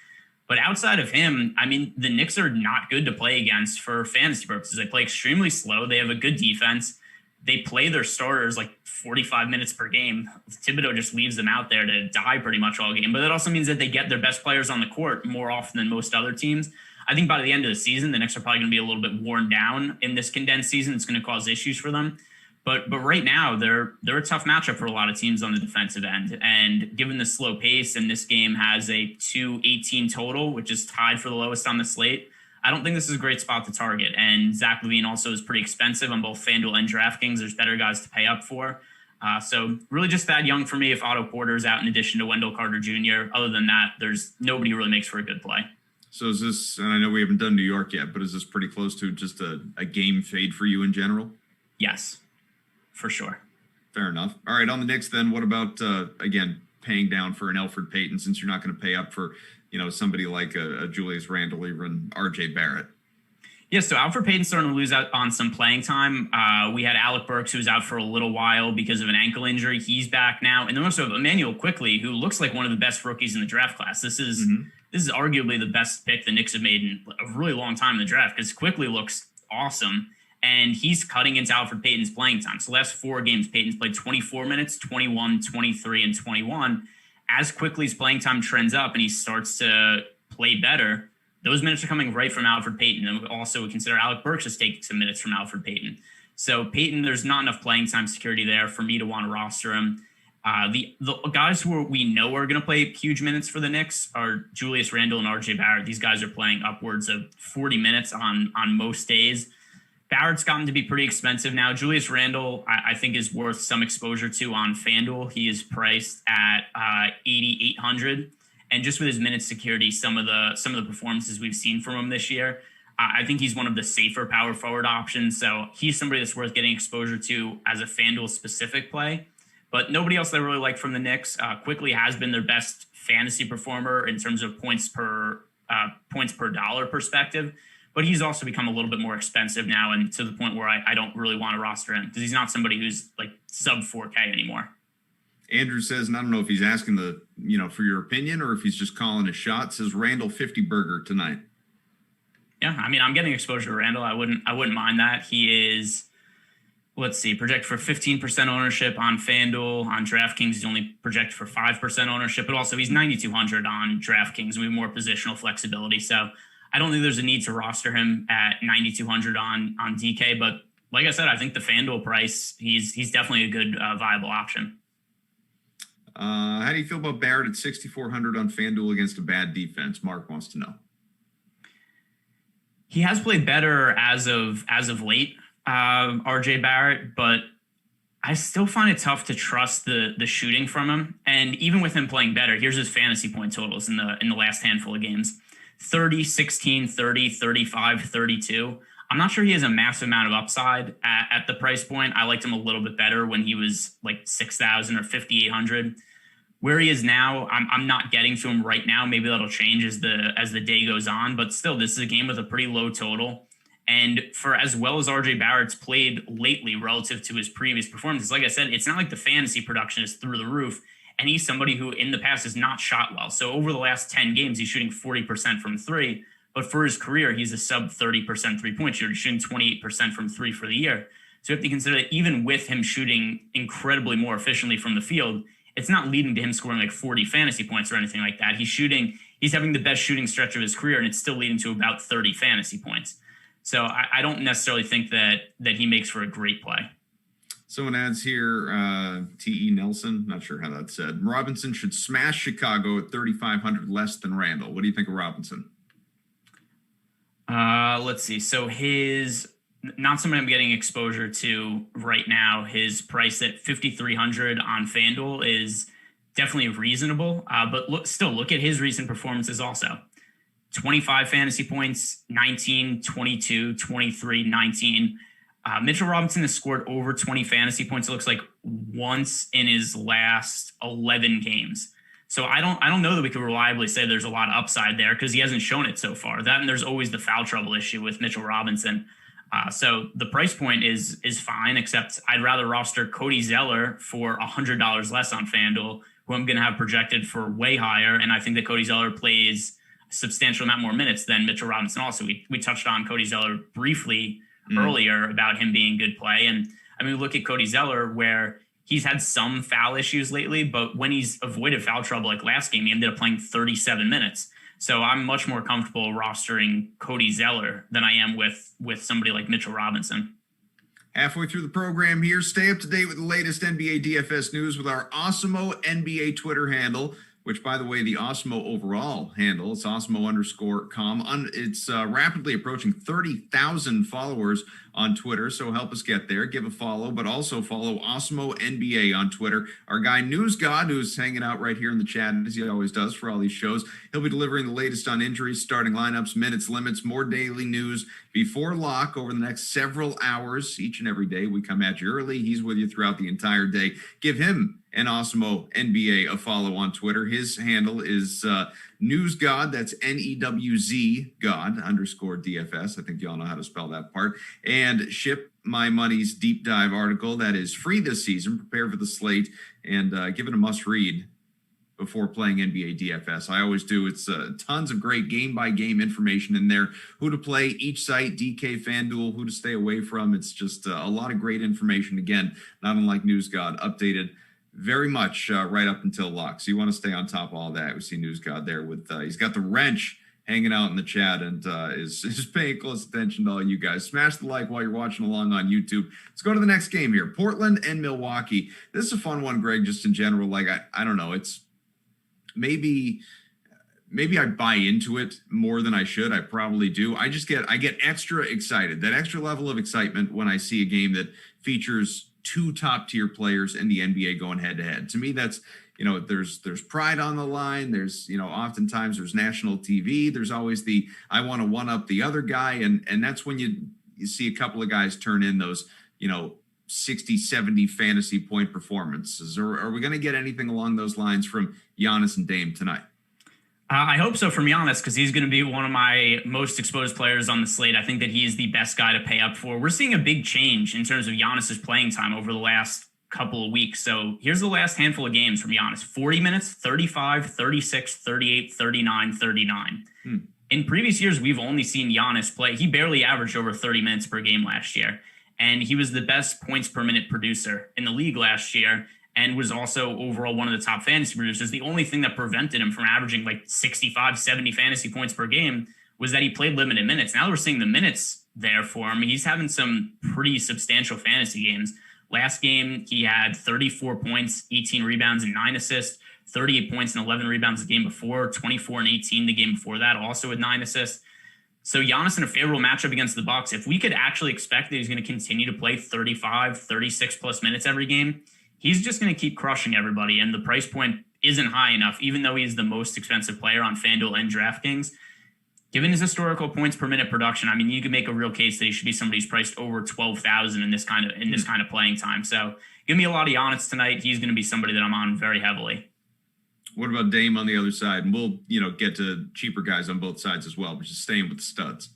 But outside of him, I mean, the Knicks are not good to play against for fantasy purposes. They play extremely slow. They have a good defense. They play their starters like 45 minutes per game. Thibodeau just leaves them out there to die pretty much all game. But that also means that they get their best players on the court more often than most other teams. I think by the end of the season, the Knicks are probably going to be a little bit worn down in this condensed season. It's going to cause issues for them. But right now, they're a tough matchup for a lot of teams on the defensive end. And given the slow pace, and this game has a 218 total, which is tied for the lowest on the slate, I don't think this is a great spot to target. And Zach LaVine also is pretty expensive on both FanDuel and DraftKings. There's better guys to pay up for. So really just Thad Young for me if Otto Porter's out in addition to Wendell Carter Jr. Other than that, there's nobody who really makes for a good play. So is this, and I know we haven't done New York yet, but is this pretty close to just a game fade for you in general? Yes, for sure. Fair enough. All right, on the Knicks then, what about, again, paying down for an Alfred Payton since you're not going to pay up for, somebody like a Julius Randle or even RJ Barrett? Yeah, so Alfred Payton's starting to lose out on some playing time. We had Alec Burks, who was out for a little while because of an ankle injury. He's back now. And then also Emmanuel Quickley, who looks like one of the best rookies in the draft class. This is arguably the best pick the Knicks have made in a really long time in the draft because Quickley looks awesome. And he's cutting into Alfred Payton's playing time. So the last 4 games, Payton's played 24 minutes, 21, 23, and 21. As Quickley's playing time trends up and he starts to play better, those minutes are coming right from Alfred Payton. And also we consider Alec Burks is taking some minutes from Alfred Payton. So Payton, there's not enough playing time security there for me to want to roster him. The guys who we know are going to play huge minutes for the Knicks are Julius Randle and RJ Barrett. These guys are playing upwards of 40 minutes on most days. Barrett's gotten to be pretty expensive now. Julius Randle, I think, is worth some exposure to on FanDuel. He is priced at 8,800, and just with his minutes security, some of the performances we've seen from him this year, I think he's one of the safer power forward options. So he's somebody that's worth getting exposure to as a FanDuel specific play. But nobody else that I really like from the Knicks. Quickly has been their best fantasy performer in terms of points per dollar perspective. But he's also become a little bit more expensive now, and to the point where I don't really want to roster him because he's not somebody who's like sub 4K anymore. Andrew says, and I don't know if he's asking for your opinion or if he's just calling a shot, says Randall 50 burger tonight. Yeah, I mean, I'm getting exposure to Randall. I wouldn't mind that. He is, let's see, projected for 15% ownership on FanDuel. On DraftKings, he's only projected for 5% ownership, but also he's 9,200 on DraftKings. We have more positional flexibility. So I don't think there's a need to roster him at 9,200 on DK, but like I said, I think the FanDuel price, he's definitely a good viable option. How do you feel about Barrett at 6,400 on FanDuel against a bad defense? Mark wants to know. He has played better as of late, RJ Barrett, but I still find it tough to trust the shooting from him. And even with him playing better, here's his fantasy point totals in the last handful of games. 30, 16, 30, 35, 32. I'm not sure he has a massive amount of upside at the price point. I liked him a little bit better when he was like 6,000 or 5,800. Where he is now, I'm not getting to him right now. Maybe that'll change as the day goes on. But still, this is a game with a pretty low total. And for as well as RJ Barrett's played lately relative to his previous performances, like I said, it's not like the fantasy production is through the roof. And he's somebody who in the past has not shot well. So over the last 10 games, he's shooting 40% from three. But for his career, he's a sub 30% 3-point shooter, shooting 28% from three for the year. So you have to consider that even with him shooting incredibly more efficiently from the field, it's not leading to him scoring like 40 fantasy points or anything like that. He's having the best shooting stretch of his career, and it's still leading to about 30 fantasy points. So I don't necessarily think that he makes for a great play. Someone adds here, T.E. Nelson, not sure how that's said. Robinson should smash Chicago at 3,500 less than Randall. What do you think of Robinson? Let's see. So not somebody I'm getting exposure to right now. His price at 5,300 on FanDuel is definitely reasonable. But look at his recent performances also. 25 fantasy points, 19, 22, 23, 19. Mitchell Robinson has scored over 20 fantasy points, it looks like, once in his last 11 games. So I don't know that we can reliably say there's a lot of upside there because he hasn't shown it so far. That and there's always the foul trouble issue with Mitchell Robinson. So the price point is fine, except I'd rather roster Cody Zeller for $100 less on FanDuel, who I'm going to have projected for way higher. And I think that Cody Zeller plays a substantial amount more minutes than Mitchell Robinson. Also, we touched on Cody Zeller briefly earlier about him being good play. And I mean, look at Cody Zeller, where he's had some foul issues lately, but when he's avoided foul trouble like last game, he ended up playing 37 minutes. So I'm much more comfortable rostering Cody Zeller than I am with somebody like Mitchell Robinson. Halfway through the program here, stay up to date with the latest NBA DFS news with our Awesemo NBA Twitter handle, which, by the way, the Awesemo overall handle, it's Awesemo_com. It's rapidly approaching 30,000 followers on Twitter, so help us get there. Give a follow, but also follow Awesemo NBA on Twitter. Our guy News God, who's hanging out right here in the chat, as he always does for all these shows, he'll be delivering the latest on injuries, starting lineups, minutes, limits, more daily news before lock over the next several hours. Each and every day we come at you early. He's with you throughout the entire day. Give him and Awesemo NBA a follow on Twitter. His handle is News God. That's NEWZ God _DFS. I think you all know how to spell that part. And Ship My Money's deep dive article that is free this season. Prepare for the slate and give it a must read before playing NBA DFS. I always do. It's tons of great game by game information in there. Who to play each site, DK FanDuel, who to stay away from. It's just a lot of great information. Again, not unlike News God, updated very much right up until lock. So you want to stay on top of all that. We see News God there with he's got the wrench hanging out in the chat and is paying close attention to all you guys. Smash the like while you're watching along on YouTube. Let's go to the next game here. Portland and Milwaukee. This is a fun one, Greg, just in general. Like, I don't know. It's maybe I buy into it more than I should. I probably do. I get extra excited. That extra level of excitement when I see a game that features two top tier players in the NBA going head to head. To me, that's, there's pride on the line. There's, oftentimes there's national TV. There's always the, I want to one up the other guy. And that's when you see a couple of guys turn in those, 60, 70 fantasy point performances. Or are we going to get anything along those lines from Giannis and Dame tonight? I hope so from Giannis, because he's going to be one of my most exposed players on the slate. I think that he's the best guy to pay up for. We're seeing a big change in terms of Giannis's playing time over the last couple of weeks. So here's the last handful of games from Giannis. 40 minutes, 35, 36, 38, 39, 39. In previous years, we've only seen Giannis play. He barely averaged over 30 minutes per game last year. And he was the best points per minute producer in the league last year, and was also overall one of the top fantasy producers. The only thing that prevented him from averaging like 65, 70 fantasy points per game was that he played limited minutes. Now that we're seeing the minutes there for him, he's having some pretty substantial fantasy games. Last game, he had 34 points, 18 rebounds, and 9 assists, 38 points and 11 rebounds the game before, 24 and 18 the game before that, also with 9 assists. So Giannis in a favorable matchup against the Bucks, if we could actually expect that he's going to continue to play 35, 36 plus minutes every game, he's just going to keep crushing everybody, and the price point isn't high enough, even though he's the most expensive player on FanDuel and DraftKings. Given his historical points per minute production, I mean, you could make a real case that he should be somebody who's priced over 12,000 in this kind of playing time. So give me a lot of Giannis tonight. He's going to be somebody that I'm on very heavily. What about Dame on the other side? And we'll, get to cheaper guys on both sides as well, but just staying with the studs.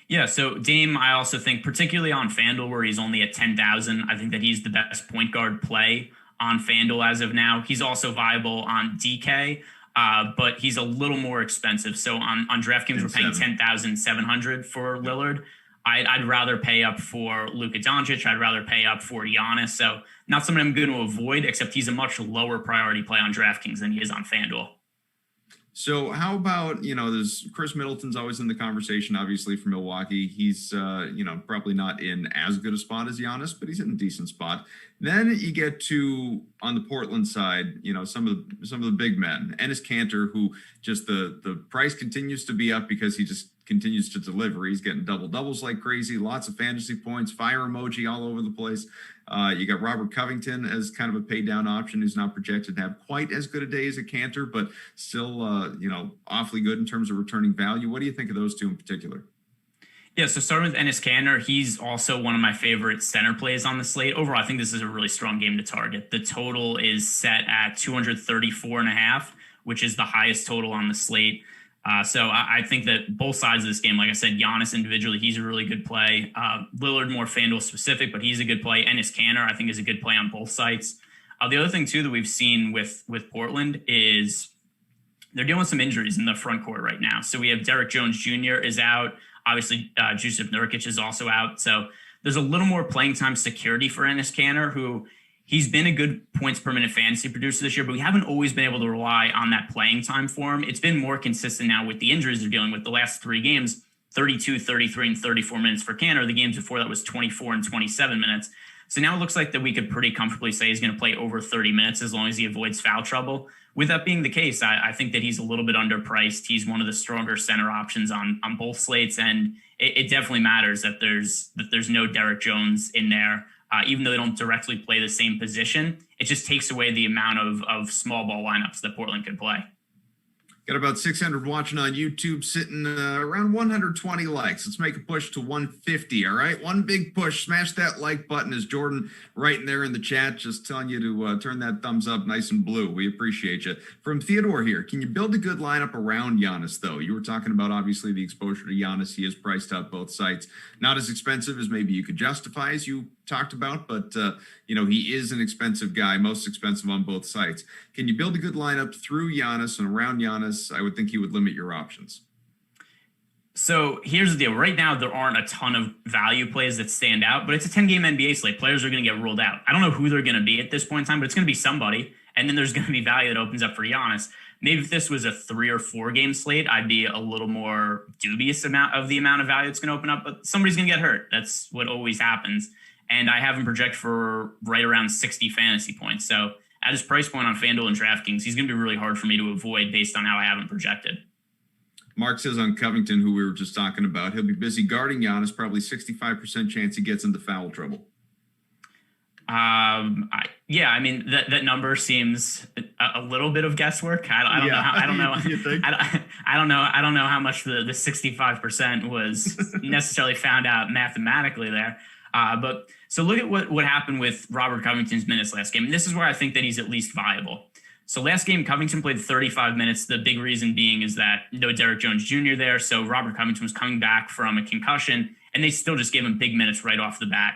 Yeah, so Dame, I also think, particularly on FanDuel, where he's only at 10,000, I think that he's the best point guard play on FanDuel as of now. He's also viable on DK, but he's a little more expensive. So on DraftKings, we're paying 10,700 for Lillard. I'd rather pay up for Luka Doncic. I'd rather pay up for Giannis. So not someone I'm going to avoid, except he's a much lower priority play on DraftKings than he is on FanDuel. So how about, there's Chris Middleton's always in the conversation, obviously, for Milwaukee. He's, probably not in as good a spot as Giannis, but he's in a decent spot. Then you get to, on the Portland side, some of the big men. Enes Kanter, who just the price continues to be up because he just continues to deliver. He's getting double-doubles like crazy, lots of fantasy points, fire emoji all over the place. You got Robert Covington as kind of a pay-down option who's not projected to have quite as good a day as a Kanter, but still, awfully good in terms of returning value. What do you think of those two in particular? Yeah, so starting with Enes Kanter, he's also one of my favorite center plays on the slate. Overall, I think this is a really strong game to target. The total is set at 234.5. which is the highest total on the slate. So I think that both sides of this game, like I said, Giannis individually, he's a really good play. Lillard more FanDuel specific, but he's a good play. Ennis Kanter, I think, is a good play on both sites. The other thing, too, that we've seen with Portland is they're dealing with some injuries in the front court right now. So we have Derek Jones Jr. is out. Obviously, Jusuf Nurkic is also out. So there's a little more playing time security for Ennis Kanter, who he's been a good points per minute fantasy producer this year, but we haven't always been able to rely on that playing time for him. It's been more consistent now with the injuries they're dealing with. The last 3 games, 32, 33, and 34 minutes for Kanter. The games before that was 24 and 27 minutes. So now it looks like that we could pretty comfortably say he's going to play over 30 minutes as long as he avoids foul trouble. With that being the case, I think that he's a little bit underpriced. He's one of the stronger center options on both slates, and it definitely matters that there's no Derek Jones in there. Even though they don't directly play the same position, it just takes away the amount of small ball lineups that Portland could play. Got about 600 watching on YouTube, sitting around 120 likes. Let's make a push to 150, all right? One big push. Smash that like button. Is Jordan right in there in the chat just telling you to turn that thumbs up nice and blue. We appreciate you. From Theodore here, can you build a good lineup around Giannis, though? You were talking about, obviously, the exposure to Giannis. He is priced out both sites. Not as expensive as maybe you could justify, as you talked about, but he is an expensive guy, most expensive on both sites. Can you build a good lineup through Giannis and around Giannis? I would think you would limit your options. So here's the deal. Right now, there aren't a ton of value plays that stand out, but it's a 10-game NBA slate. Players are going to get ruled out. I don't know who they're going to be at this point in time, but it's going to be somebody. And then there's going to be value that opens up for Giannis. Maybe if this was a 3 or 4 game slate, I'd be a little more dubious of the amount of value it's going to open up, but somebody's going to get hurt. That's what always happens. And I have him project for right around 60 fantasy points. So at his price point on FanDuel and DraftKings, he's going to be really hard for me to avoid based on how I have him projected. Mark says on Covington, who we were just talking about, he'll be busy guarding Giannis, probably 65% chance he gets into foul trouble. I mean, that number seems a little bit of guesswork. I don't know how much the 65% was necessarily found out mathematically there. But so look at what happened with Robert Covington's minutes last game. And this is where I think that he's at least viable. So last game, Covington played 35 minutes. The big reason being is that no Derek Jones Jr. there. So Robert Covington was coming back from a concussion, and they still just gave him big minutes right off the bat.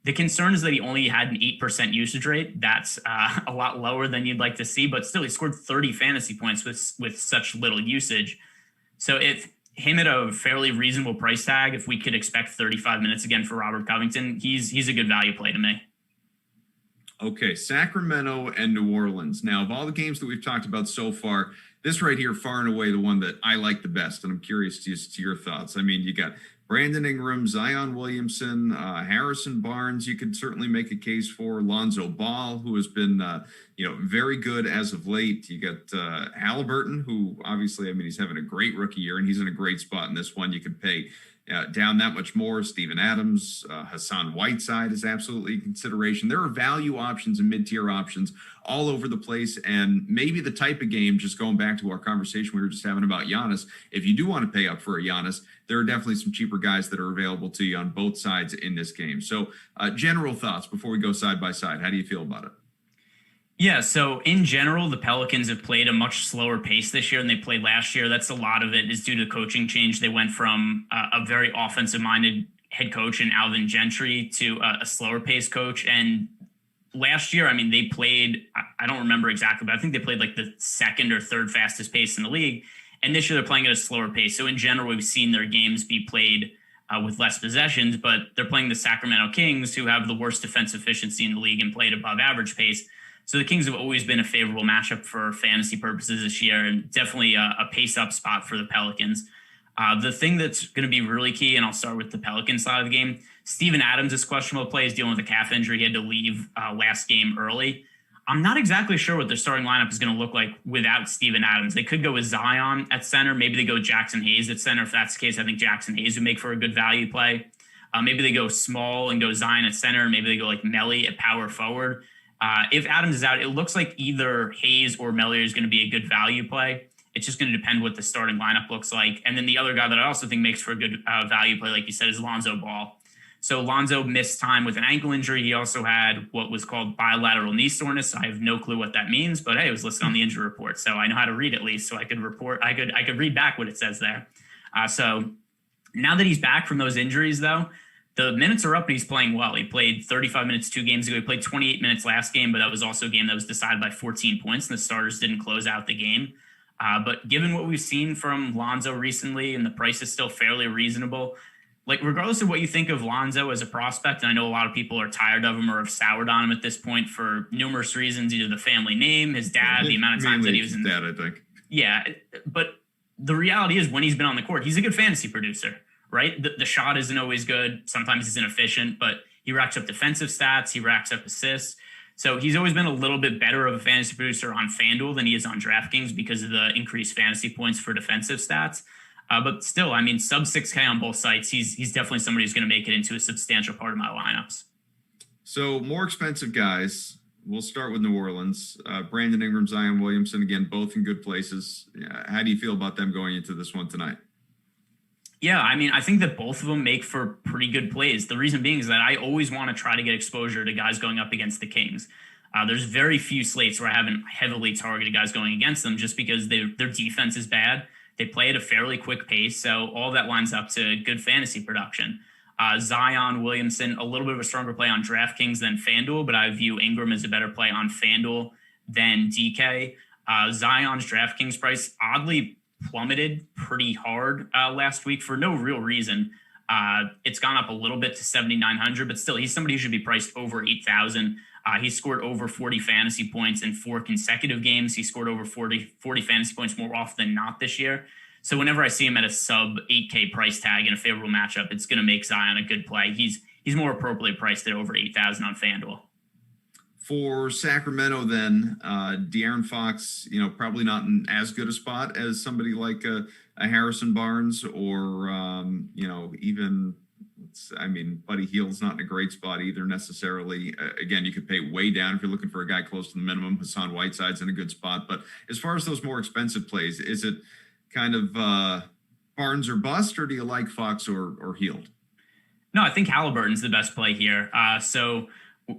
The concern is that he only had an 8% usage rate. That's a lot lower than you'd like to see, but still he scored 30 fantasy points with such little usage. So if him at a fairly reasonable price tag, if we could expect 35 minutes again for Robert Covington, he's a good value play to me. Okay, Sacramento and New Orleans. Now, of all the games that we've talked about so far, this right here, far and away, the one that I like the best, and I'm curious to your thoughts. I mean, you got Brandon Ingram, Zion Williamson, Harrison Barnes. You could certainly make a case for Lonzo Ball, who has been, very good as of late. You got Halliburton, who obviously, I mean, he's having a great rookie year, and he's in a great spot in this one. You could pay down that much more. Steven Adams, Hassan Whiteside is absolutely a consideration. There are value options and mid-tier options all over the place. And maybe the type of game, just going back to our conversation we were just having about Giannis, if you do want to pay up for a Giannis, there are definitely some cheaper guys that are available to you on both sides in this game. So general thoughts before we go side by side. How do you feel about it? Yeah, so in general, the Pelicans have played a much slower pace this year than they played last year. That's a lot of it is due to coaching change. They went from a very offensive-minded head coach in Alvin Gentry to a slower pace coach. And last year, I mean, they played, I don't remember exactly, but I think they played like the second or third fastest pace in the league. And this year they're playing at a slower pace. So in general, we've seen their games be played with less possessions, but they're playing the Sacramento Kings, who have the worst defensive efficiency in the league and played above average pace. So the Kings have always been a favorable matchup for fantasy purposes this year, and definitely a pace-up spot for the Pelicans. The thing that's going to be really key, and I'll start with the Pelicans side of the game, Steven Adams is questionable play. He's dealing with a calf injury. He had to leave last game early. I'm not exactly sure what their starting lineup is going to look like without Steven Adams. They could go with Zion at center. Maybe they go Jackson Hayes at center. If that's the case, I think Jackson Hayes would make for a good value play. Maybe they go small and go Zion at center. Maybe they go like Melly at power forward. If Adams is out, it looks like either Hayes or Melly is going to be a good value play. It's just going to depend what the starting lineup looks like. And then the other guy that I also think makes for a good value play, like you said, is Lonzo Ball. So Lonzo missed time with an ankle injury. He also had what was called bilateral knee soreness. I have no clue what that means, but hey, it was listed on the injury report, so I know how to read at least. So I could read back what it says there. So now that he's back from those injuries, though, the minutes are up and he's playing well. He played 35 minutes 2 games ago. He played 28 minutes last game, but that was also a game that was decided by 14 points, and the starters didn't close out the game. But given what we've seen from Lonzo recently, and the price is still fairly reasonable, like regardless of what you think of Lonzo as a prospect, and I know a lot of people are tired of him or have soured on him at this point for numerous reasons, either the family name, his dad, the amount of times that he was in dad, I think. Yeah, but the reality is when he's been on the court, he's a good fantasy producer, right? The shot isn't always good. Sometimes he's inefficient, but he racks up defensive stats. He racks up assists. So he's always been a little bit better of a fantasy producer on FanDuel than he is on DraftKings because of the increased fantasy points for defensive stats. But still, I mean, sub 6K on both sites. He's definitely somebody who's going to make it into a substantial part of my lineups. So more expensive guys. We'll start with New Orleans. Brandon Ingram, Zion Williamson, again, both in good places. How do you feel about them going into this one tonight? Yeah, I mean, I think that both of them make for pretty good plays. The reason being is that I always want to try to get exposure to guys going up against the Kings. There's very few slates where I haven't heavily targeted guys going against them just because their defense is bad. They play at a fairly quick pace, so all that lines up to good fantasy production. Zion Williamson, a little bit of a stronger play on DraftKings than FanDuel, but I view Ingram as a better play on FanDuel than DK. Zion's DraftKings price oddly plummeted pretty hard last week for no real reason. It's gone up a little bit to 7,900, but still, he's somebody who should be priced over 8,000. He scored over 40 fantasy points in 4 consecutive games. He scored over 40 fantasy points more often than not this year. So whenever I see him at a sub 8K price tag in a favorable matchup, it's going to make Zion a good play. He's more appropriately priced at over 8,000 on FanDuel. For Sacramento, then, De'Aaron Fox, probably not in as good a spot as somebody like a Harrison Barnes or, even, Buddy Hield's not in a great spot either necessarily. Again, you could pay way down if you're looking for a guy close to the minimum. Hassan Whiteside's in a good spot. But as far as those more expensive plays, is it kind of Barnes or bust, or do you like Fox or Hield? No, I think Halliburton's the best play here. So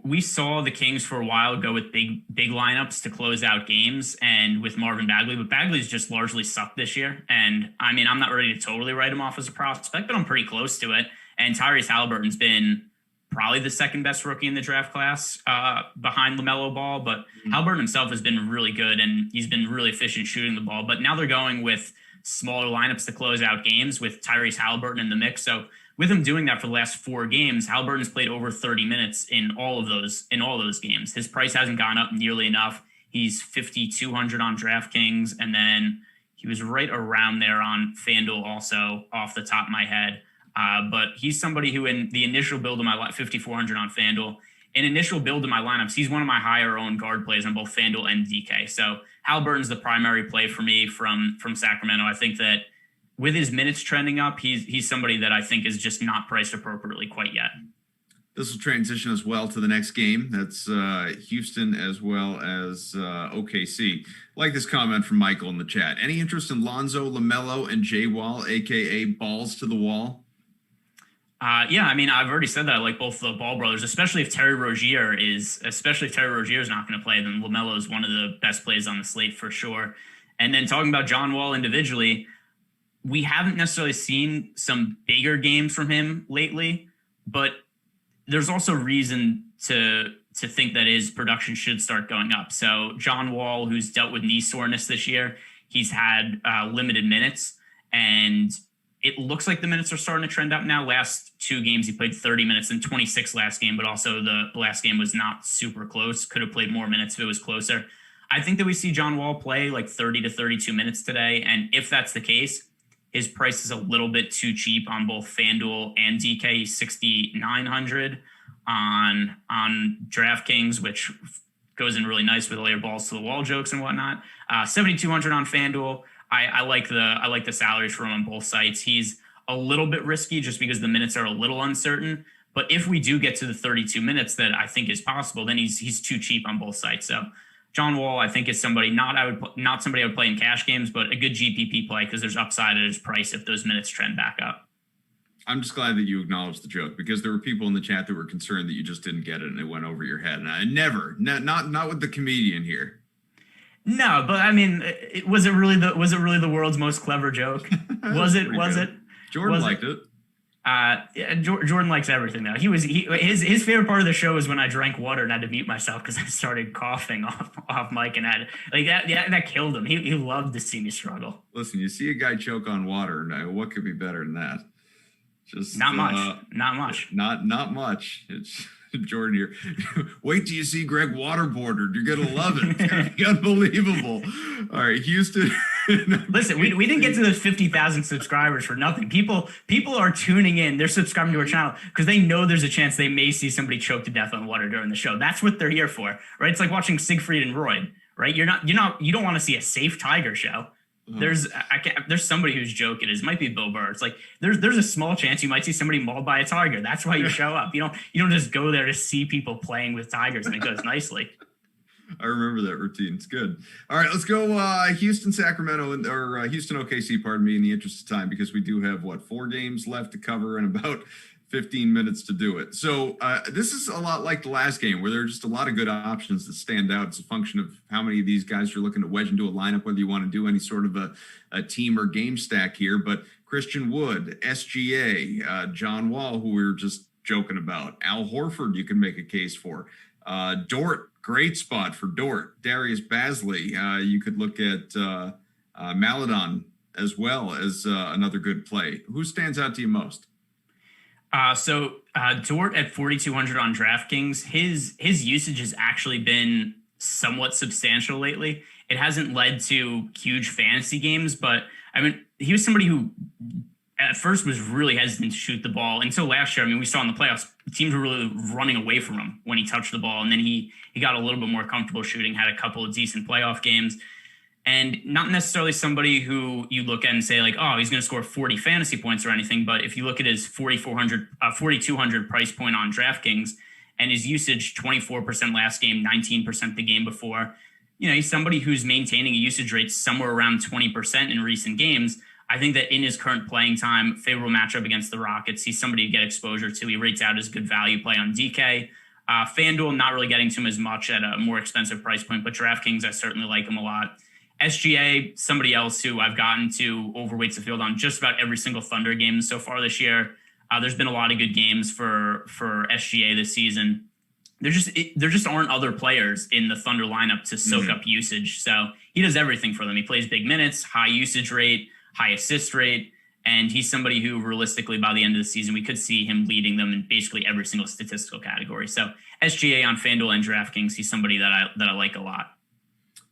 we saw the Kings for a while go with big lineups to close out games and with Marvin Bagley, but Bagley's just largely sucked this year. And I mean, I'm not ready to totally write him off as a prospect, but I'm pretty close to it. And Tyrese Halliburton's been probably the second best rookie in the draft class behind LaMelo Ball, but Halliburton himself has been really good and he's been really efficient shooting the ball. But now they're going with smaller lineups to close out games with Tyrese Halliburton in the mix. So with him doing that for the last 4 games, Halliburton's played over 30 minutes in all those games. His price hasn't gone up nearly enough. He's 5,200 on DraftKings, and then he was right around there on FanDuel also off the top of my head. But he's somebody who in the initial build of my 5,400 on FanDuel, in initial build of my lineups, he's one of my higher owned guard plays on both FanDuel and DK. So Halliburton's the primary play for me from Sacramento. I think that with his minutes trending up, he's somebody that I think is just not priced appropriately quite yet. This will transition as well to the next game. That's Houston as well as OKC. Like this comment from Michael in the chat. Any interest in Lonzo, LaMelo, and Jay Wall, a.k.a. balls to the wall? Yeah, I mean, I've already said that I like both the Ball brothers, especially if Terry Rozier is not going to play, then LaMelo is one of the best plays on the slate for sure. And then talking about John Wall individually, we haven't necessarily seen some bigger games from him lately, but there's also reason to think that his production should start going up. So John Wall, who's dealt with knee soreness this year, he's had limited minutes, and it looks like the minutes are starting to trend up now. Last 2 games, he played 30 minutes and 26 last game, but also the last game was not super close. Could have played more minutes if it was closer. I think that we see John Wall play like 30 to 32 minutes today, and if that's the case, his price is a little bit too cheap on both FanDuel and DK. He's 6,900 on DraftKings, which goes in really nice with all your balls to the wall jokes and whatnot. 7,200 on FanDuel. I like the salaries for him on both sites. He's a little bit risky just because the minutes are a little uncertain. But if we do get to the 32 minutes that I think is possible, then he's too cheap on both sites. So John Wall, I think, is somebody not somebody I would play in cash games, but a good GPP play because there's upside at his price if those minutes trend back up. I'm just glad that you acknowledged the joke, because there were people in the chat that were concerned that you just didn't get it and it went over your head. And I never, not with the comedian here. No, but I mean, was it really the world's most clever joke? Was it? Jordan liked it. Yeah, Jordan likes everything though. His favorite part of the show was when I drank water and had to mute myself because I started coughing off mic, and had like that. Yeah, that killed him. He loved to see me struggle. Listen, you see a guy choke on water, what could be better than that? Just not much. Not much. It's Jordan here. Wait till you see Greg waterboarded. You're gonna love it. It's gonna be unbelievable. All right, Houston. Listen, we didn't get to those 50,000 subscribers for nothing. People are tuning in. They're subscribing to our channel because they know there's a chance they may see somebody choke to death on water during the show. That's what they're here for, right? It's like watching Siegfried and Roy, right? You don't want to see a safe tiger show. There's somebody whose joke it is. It might be Bill Burr. It's like there's a small chance you might see somebody mauled by a tiger. That's why you show up. You don't just go there to see people playing with tigers, and it goes nicely. I remember that routine. It's good. All right, let's go Houston, Sacramento, or Houston, OKC, pardon me, in the interest of time, because we do have, 4 games left to cover and about 15 minutes to do it. So this is a lot like the last game, where there are just a lot of good options that stand out. It's a function of how many of these guys you're looking to wedge into a lineup, whether you want to do any sort of a team or game stack here. But Christian Wood, SGA, John Wall, who we were just joking about, Al Horford, you can make a case for. Dort, great spot for Dort. Darius Bazley, you could look at Maladon as well as another good play. Who stands out to you most? So Dort at 4,200 on DraftKings, his usage has actually been somewhat substantial lately. It hasn't led to huge fantasy games, but I mean, he was somebody who at first was really hesitant to shoot the ball until last year. I mean, we saw in the playoffs, teams were really running away from him when he touched the ball. And then he got a little bit more comfortable shooting, had a couple of decent playoff games, and not necessarily somebody who you look at and say like, oh, he's going to score 40 fantasy points or anything. But if you look at his 4,200 price point on DraftKings and his usage, 24% last game, 19% the game before, he's somebody who's maintaining a usage rate somewhere around 20% in recent games. I think that in his current playing time, favorable matchup against the Rockets, he's somebody to get exposure to. He rates out as good value play on DK. FanDuel, not really getting to him as much at a more expensive price point, but DraftKings, I certainly like him a lot. SGA, somebody else who I've gotten to overweights the field on just about every single Thunder game so far this year. There's been a lot of good games for SGA this season. There just aren't other players in the Thunder lineup to soak up usage. So he does everything for them. He plays big minutes, high usage rate, high assist rate, and he's somebody who realistically by the end of the season, we could see him leading them in basically every single statistical category. So SGA on FanDuel and DraftKings, he's somebody that I like a lot.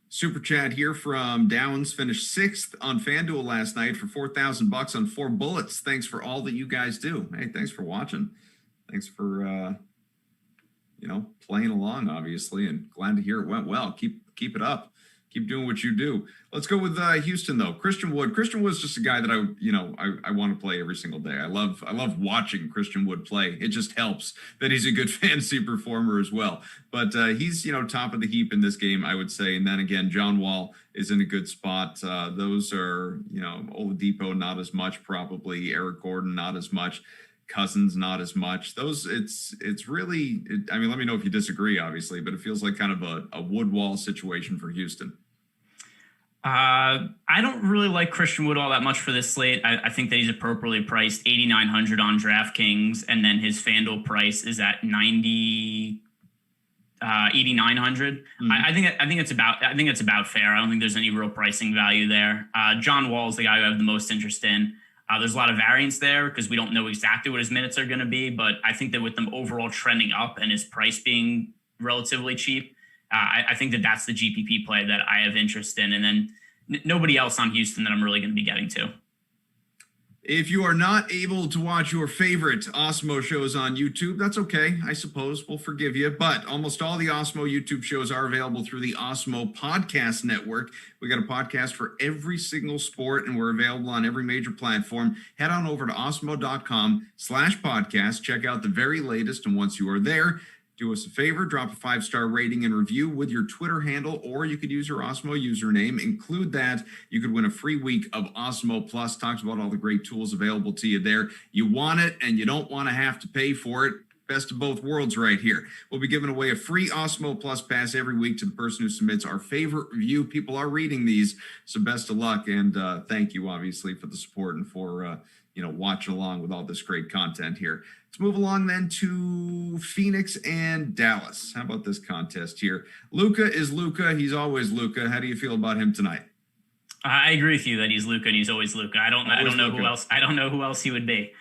Super chat here from Downs, finished 6th on FanDuel last night for $4,000 on 4 bullets. Thanks for all that you guys do. Hey, thanks for watching. Thanks for playing along, obviously, and glad to hear it went well. Keep it up. Keep doing what you do. Let's go with Houston, though. Christian Wood. Christian Wood's just a guy that I want to play every single day. I love watching Christian Wood play. It just helps that he's a good fantasy performer as well. But he's top of the heap in this game, I would say. And then again, John Wall is in a good spot. Those are Oladipo not as much, probably Eric Gordon not as much. Cousins not as much. It's really, let me know if you disagree, obviously, but it feels like kind of a Wood Wall situation for Houston. I don't really like Christian Wood all that much for this slate. I think that he's appropriately priced, 8,900 on DraftKings, and then his FanDuel price is at 8,900. I think it's about fair. I don't think there's any real pricing value there. John Wall is the guy who I have the most interest in. There's a lot of variance there because we don't know exactly what his minutes are going to be, but I think that with them overall trending up and his price being relatively cheap, I think that that's the GPP play that I have interest in. And then nobody else on Houston that I'm really going to be getting to. If you are not able to watch your favorite Awesemo shows on YouTube, that's okay. I suppose we'll forgive you. But almost all the Awesemo YouTube shows are available through the Awesemo Podcast Network. We got a podcast for every single sport, and we're available on every major platform. Head on over to awesemo.com/podcast. Check out the very latest. And once you are there, Do us a favor, drop a 5-star rating and review with your Twitter handle, or you could use your Awesemo username. Include that. You could win a free week of Awesemo Plus. Talks about all the great tools available to you there. You want it, and you don't want to have to pay for it. Best of both worlds right here. We'll be giving away a free Awesemo Plus pass every week to the person who submits our favorite review. People are reading these, so best of luck, and thank you, obviously, for the support and for watching along with all this great content here. Let's move along then to Phoenix and Dallas. How about this contest here? Luka is Luka. He's always Luka. How do you feel about him tonight? I agree with you that he's Luka and he's always Luka. I don't know Luka. Who else. I don't know who else he would be.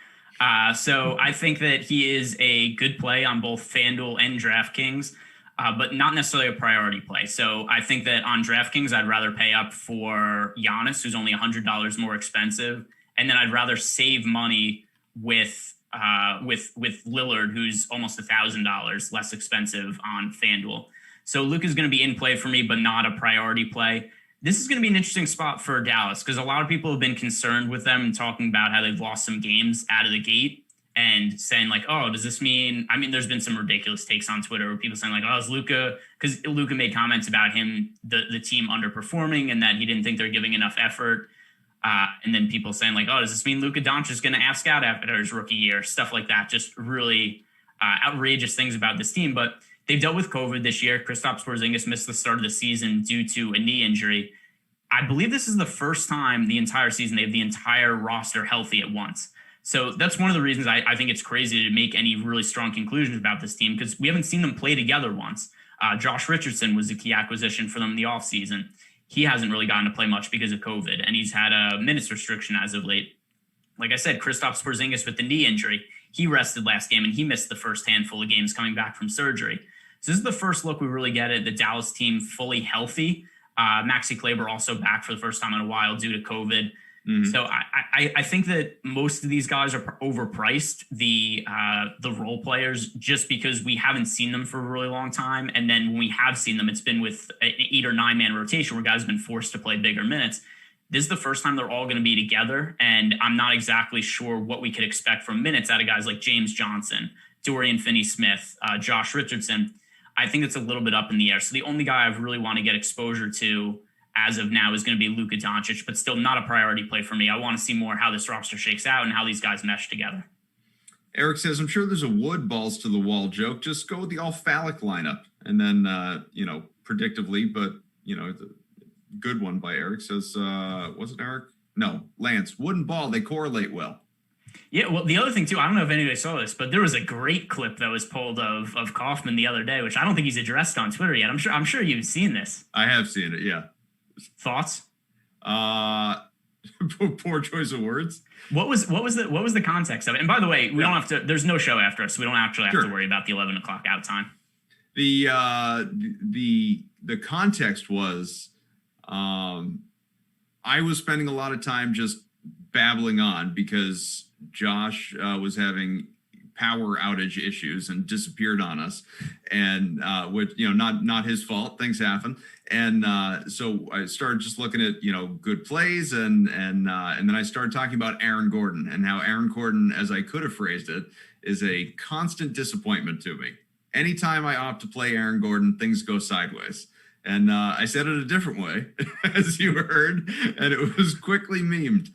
So I think that he is a good play on both FanDuel and DraftKings, but not necessarily a priority play. So I think that on DraftKings, I'd rather pay up for Giannis, who's only $100 more expensive, and then I'd rather save money with Lillard, who's almost $1,000 less expensive on FanDuel. So Luka's going to be in play for me, but not a priority play. This is going to be an interesting spot for Dallas because a lot of people have been concerned with them and talking about how they've lost some games out of the gate and saying like, oh, does this mean, there's been some ridiculous takes on Twitter where people saying like, oh, is Luka, because Luka made comments about him, the team underperforming and that he didn't think they're giving enough effort. And then people saying like, oh, does this mean Luka Doncic is going to ask out after his rookie year? Stuff like that. Just really outrageous things about this team. But they've dealt with COVID this year. Kristaps Porzingis missed the start of the season due to a knee injury. I believe this is the first time the entire season they have the entire roster healthy at once. So that's one of the reasons I think it's crazy to make any really strong conclusions about this team because we haven't seen them play together once. Josh Richardson was a key acquisition for them in the offseason. He hasn't really gotten to play much because of COVID, and he's had a minutes restriction as of late. Like I said, Kristaps Porzingis with the knee injury, he rested last game, and he missed the first handful of games coming back from surgery. So this is the first look we really get at the Dallas team fully healthy. Maxi Kleber also back for the first time in a while due to COVID. Mm-hmm. So I think that most of these guys are overpriced, the role players, just because we haven't seen them for a really long time. And then when we have seen them, it's been with an 8 or 9 man rotation where guys have been forced to play bigger minutes. This is the first time they're all going to be together. And I'm not exactly sure what we could expect from minutes out of guys like James Johnson, Dorian Finney-Smith, Josh Richardson. I think it's a little bit up in the air. So the only guy I really want to get exposure to as of now is going to be Luka Doncic, but still not a priority play for me. I want to see more how this roster shakes out and how these guys mesh together. Eric says, I'm sure there's a Wood balls to the wall joke. Just go with the all phallic lineup. And then, predictively, but, the good one by Eric says, was it Eric? No, Lance. Wood and ball, they correlate well. Yeah, well, the other thing, too, I don't know if anybody saw this, but there was a great clip that was pulled of Kaufman the other day, which I don't think he's addressed on Twitter yet. I'm sure you've seen this. I have seen it, yeah. Thoughts? Poor choice of words. What was the context of it? And by the way, we don't have to. There's no show after us, so we don't actually have to worry about the 11 o'clock out time. The context was, I was spending a lot of time just babbling on because Josh was having power outage issues and disappeared on us, and which not his fault. Things happen. And so I started just looking at, good plays and then I started talking about Aaron Gordon and how Aaron Gordon, as I could have phrased it, is a constant disappointment to me. Anytime I opt to play Aaron Gordon, things go sideways. And I said it a different way, as you heard, and it was quickly memed.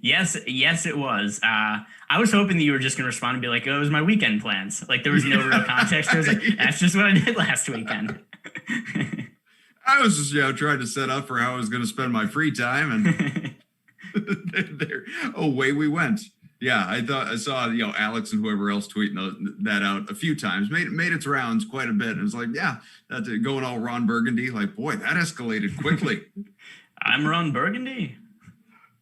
Yes, it was. I was hoping that you were just going to respond and be like, oh, it was my weekend plans. Like there was no real context. I was like, that's just what I did last weekend. I was just, trying to set up for how I was going to spend my free time, and away we went. Yeah, I saw Alex and whoever else tweeting that out a few times. Made its rounds quite a bit. And it was like, yeah, that's going all Ron Burgundy. Like, boy, that escalated quickly. I'm Ron Burgundy.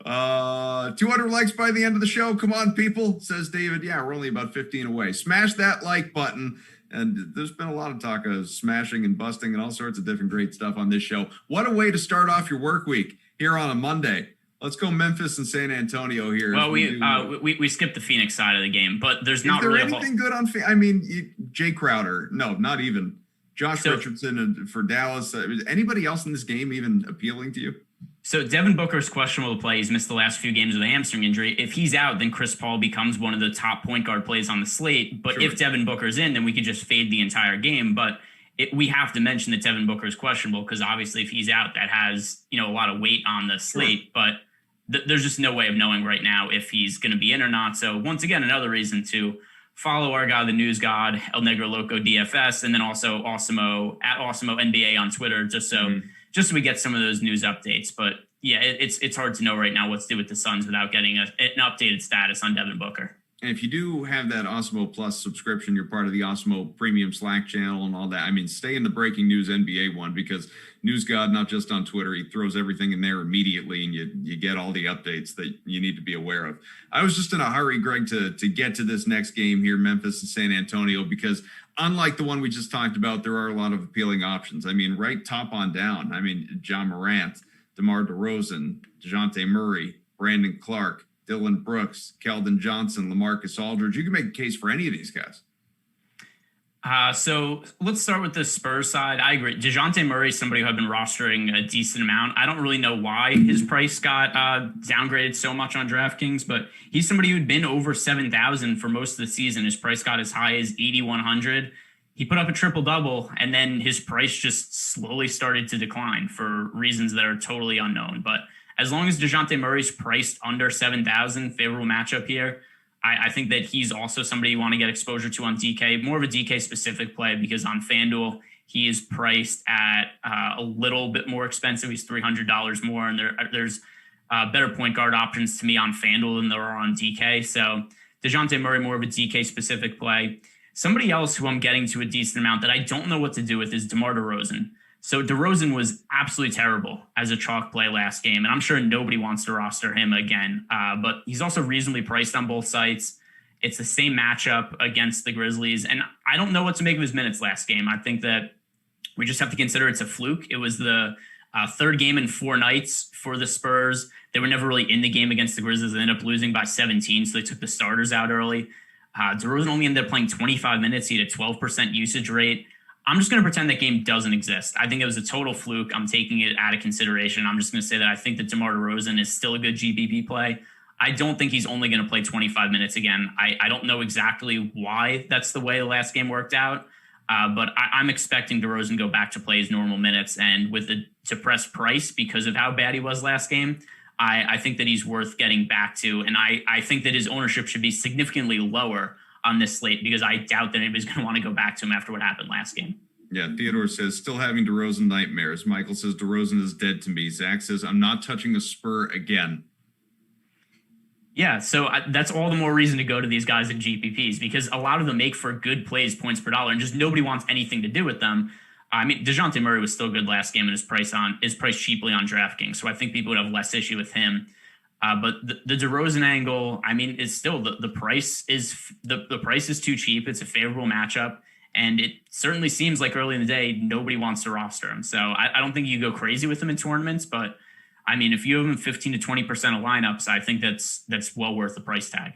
200 likes by the end of the show. Come on, people, says David. Yeah, we're only about 15 away. Smash that like button. And there's been a lot of talk of smashing and busting and all sorts of different great stuff on this show. What a way to start off your work week here on a Monday. Let's go Memphis and San Antonio here. Well, we skipped the Phoenix side of the game, but there's not really anything good on. Jay Crowder. No, not even. Josh Richardson for Dallas. Is anybody else in this game even appealing to you? So Devin Booker's questionable to play. He's missed the last few games with a hamstring injury. If he's out, then Chris Paul becomes one of the top point guard plays on the slate. But if Devin Booker's in, then we could just fade the entire game. But we have to mention that Devin Booker is questionable because obviously if he's out, that has a lot of weight on the slate. But there's just no way of knowing right now if he's going to be in or not. So once again, another reason to follow our guy, the news god, El Negro Loco DFS, and then also Awesemo at Awesemo NBA on Twitter, just so we get some of those news updates. But yeah, it's hard to know right now what to do with the Suns without getting an updated status on Devin Booker. And if you do have that Awesemo Plus subscription, you're part of the Awesemo Premium Slack channel and all that. I mean, stay in the breaking news NBA one because News God, not just on Twitter, he throws everything in there immediately and you get all the updates that you need to be aware of. I was just in a hurry, Greg, to get to this next game here, Memphis and San Antonio, because unlike the one we just talked about, there are a lot of appealing options. I mean, right top on down. I mean, John Morant, DeMar DeRozan, DeJounte Murray, Brandon Clark, Dylan Brooks, Keldon Johnson, LaMarcus Aldridge. You can make a case for any of these guys. So let's start with the Spurs side. I agree. DeJounte Murray is somebody who I've been rostering a decent amount. I don't really know why his price got downgraded so much on DraftKings, but he's somebody who'd been over 7,000 for most of the season. His price got as high as 8,100. He put up a triple-double, and then his price just slowly started to decline for reasons that are totally unknown. But as long as DeJounte Murray's priced under 7,000, favorable matchup here, I think that he's also somebody you want to get exposure to on DK, more of a DK-specific play because on FanDuel, he is priced at a little bit more expensive. He's $300 more, and there's better point guard options to me on FanDuel than there are on DK. So DeJounte Murray, more of a DK-specific play. Somebody else who I'm getting to a decent amount that I don't know what to do with is DeMar DeRozan. So DeRozan was absolutely terrible as a chalk play last game, and I'm sure nobody wants to roster him again. But he's also reasonably priced on both sites. It's the same matchup against the Grizzlies, and I don't know what to make of his minutes last game. I think that we just have to consider it's a fluke. It was the third game in 4 nights for the Spurs. They were never really in the game against the Grizzlies. They ended up losing by 17, so they took the starters out early. DeRozan only ended up playing 25 minutes. He had a 12% usage rate. I'm just going to pretend that game doesn't exist. I think it was a total fluke. I'm taking it out of consideration. I'm just going to say that I think that DeMar DeRozan is still a good GPP play. I don't think he's only going to play 25 minutes again. I don't know exactly why that's the way the last game worked out, but I'm expecting DeRozan to go back to play his normal minutes. And with the depressed price because of how bad he was last game, I think that he's worth getting back to. And I think that his ownership should be significantly lower on this slate because I doubt that anybody's going to want to go back to him after what happened last game. Yeah, Theodore says, still having DeRozan nightmares. Michael says, DeRozan is dead to me. Zach says, I'm not touching a Spur again. Yeah, so that's all the more reason to go to these guys in GPPs because a lot of them make for good plays, points per dollar, and just nobody wants anything to do with them. I mean, DeJounte Murray was still good last game and is priced cheaply on DraftKings, so I think people would have less issue with him. But the DeRozan angle, I mean, is still the price is the price is too cheap. It's a favorable matchup, and it certainly seems like early in the day nobody wants to roster him. So I don't think you go crazy with him in tournaments, but I mean, if you have him 15 to 20% of lineups, I think that's well worth the price tag.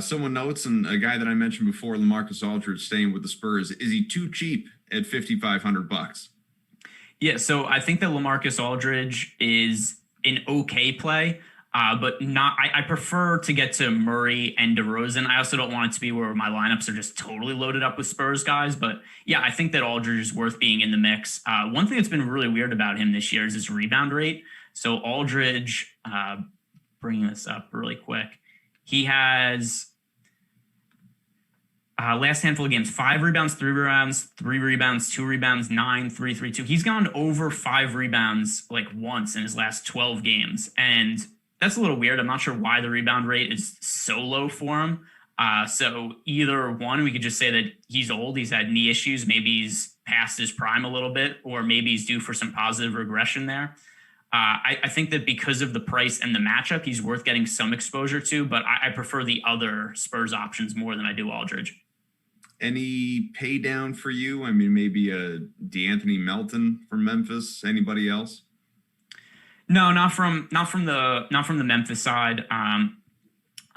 Someone notes, and a guy that I mentioned before, LaMarcus Aldridge, staying with the Spurs, is he too cheap at $5,500? Yeah, so I think that LaMarcus Aldridge is an okay play, but not. I prefer to get to Murray and DeRozan. I also don't want it to be where my lineups are just totally loaded up with Spurs guys. But yeah, I think that Aldridge is worth being in the mix. One thing that's been really weird about him this year is his rebound rate. So Aldridge, bringing this up really quick, he has last handful of games, 5 rebounds, 3 rebounds, 3 rebounds, 2 rebounds, 9, 3, 3, 2. He's gone over 5 rebounds like once in his last 12 games. And that's a little weird. I'm not sure why the rebound rate is so low for him. So either one, we could just say that he's old. He's had knee issues. Maybe he's past his prime a little bit, or maybe he's due for some positive regression there. I think that because of the price and the matchup, he's worth getting some exposure to, but I prefer the other Spurs options more than I do Aldridge. Any pay down for you? I mean, maybe a DeAnthony Melton from Memphis. Anybody else? No, not from the Memphis side. I'm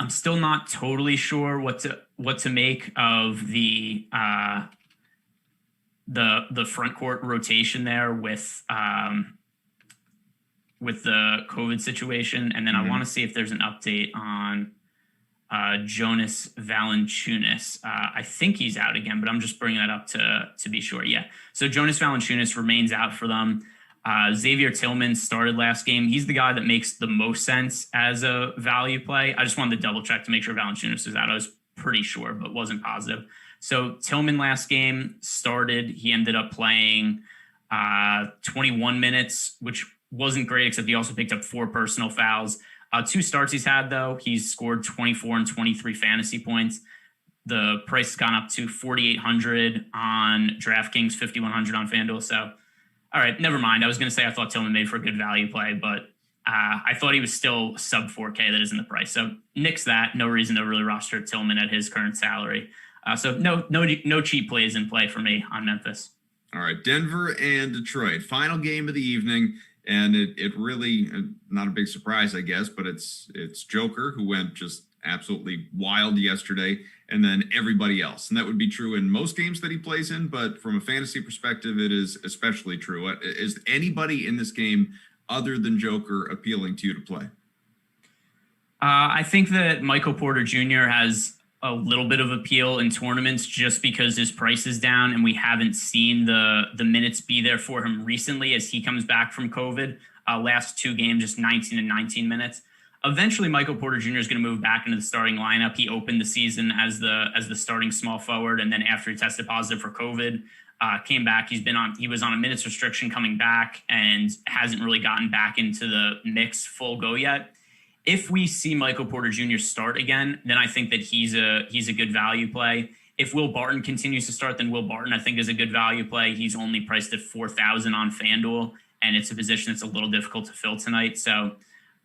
still not totally sure what to make of the front court rotation there with with the COVID situation. And then I want to see if there's an update on Jonas Valanciunas. I think he's out again, but I'm just bringing that up to be sure. Yeah. So Jonas Valanciunas remains out for them. Xavier Tillman started last game. He's the guy that makes the most sense as a value play. I just wanted to double check to make sure Valanciunas is out. I was pretty sure, but wasn't positive. So Tillman last game started. He ended up playing 21 minutes, which wasn't great, except he also picked up 4 personal fouls. 2 starts he's had, though. He's scored 24 and 23 fantasy points. The price has gone up to $4,800 on DraftKings, $5,100 on FanDuel. So, all right, never mind. I was going to say I thought Tillman made for a good value play, but I thought he was still sub 4K. That isn't the price. So nix that. No reason to really roster Tillman at his current salary. So no cheap plays in play for me on Memphis. All right, Denver and Detroit. Final game of the evening. And it really, not a big surprise, I guess, but it's Joker, who went just absolutely wild yesterday, and then everybody else. And that would be true in most games that he plays in, but from a fantasy perspective, it is especially true. Is anybody in this game other than Joker appealing to you to play? I think that Michael Porter Jr. has a little bit of appeal in tournaments just because his price is down and we haven't seen the minutes be there for him recently as he comes back from COVID. Last 2 games, just 19 and 19 minutes. Eventually, Michael Porter Jr. is going to move back into the starting lineup. He opened the season as the starting small forward, and then after he tested positive for COVID, came back. He was on a minutes restriction coming back and hasn't really gotten back into the mix full go yet. If we see Michael Porter Jr. start again, then I think that he's a good value play. If Will Barton continues to start, then Will Barton I think is a good value play. He's only priced at $4,000 on FanDuel, and it's a position that's a little difficult to fill tonight. So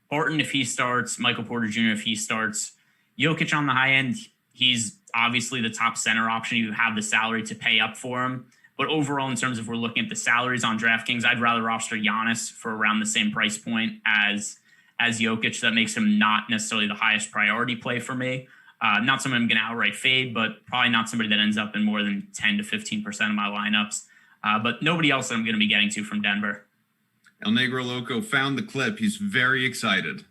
Barton, if he starts, Michael Porter Jr., if he starts, Jokic on the high end, he's obviously the top center option. You have the salary to pay up for him. But overall, in terms of we're looking at the salaries on DraftKings, I'd rather roster Giannis for around the same price point as Jokic. That makes him not necessarily the highest priority play for me. Not someone I'm going to outright fade, but probably not somebody that ends up in more than 10 to 15% of my lineups. But nobody else that I'm going to be getting to from Denver. El Negro Loco found the clip. He's very excited.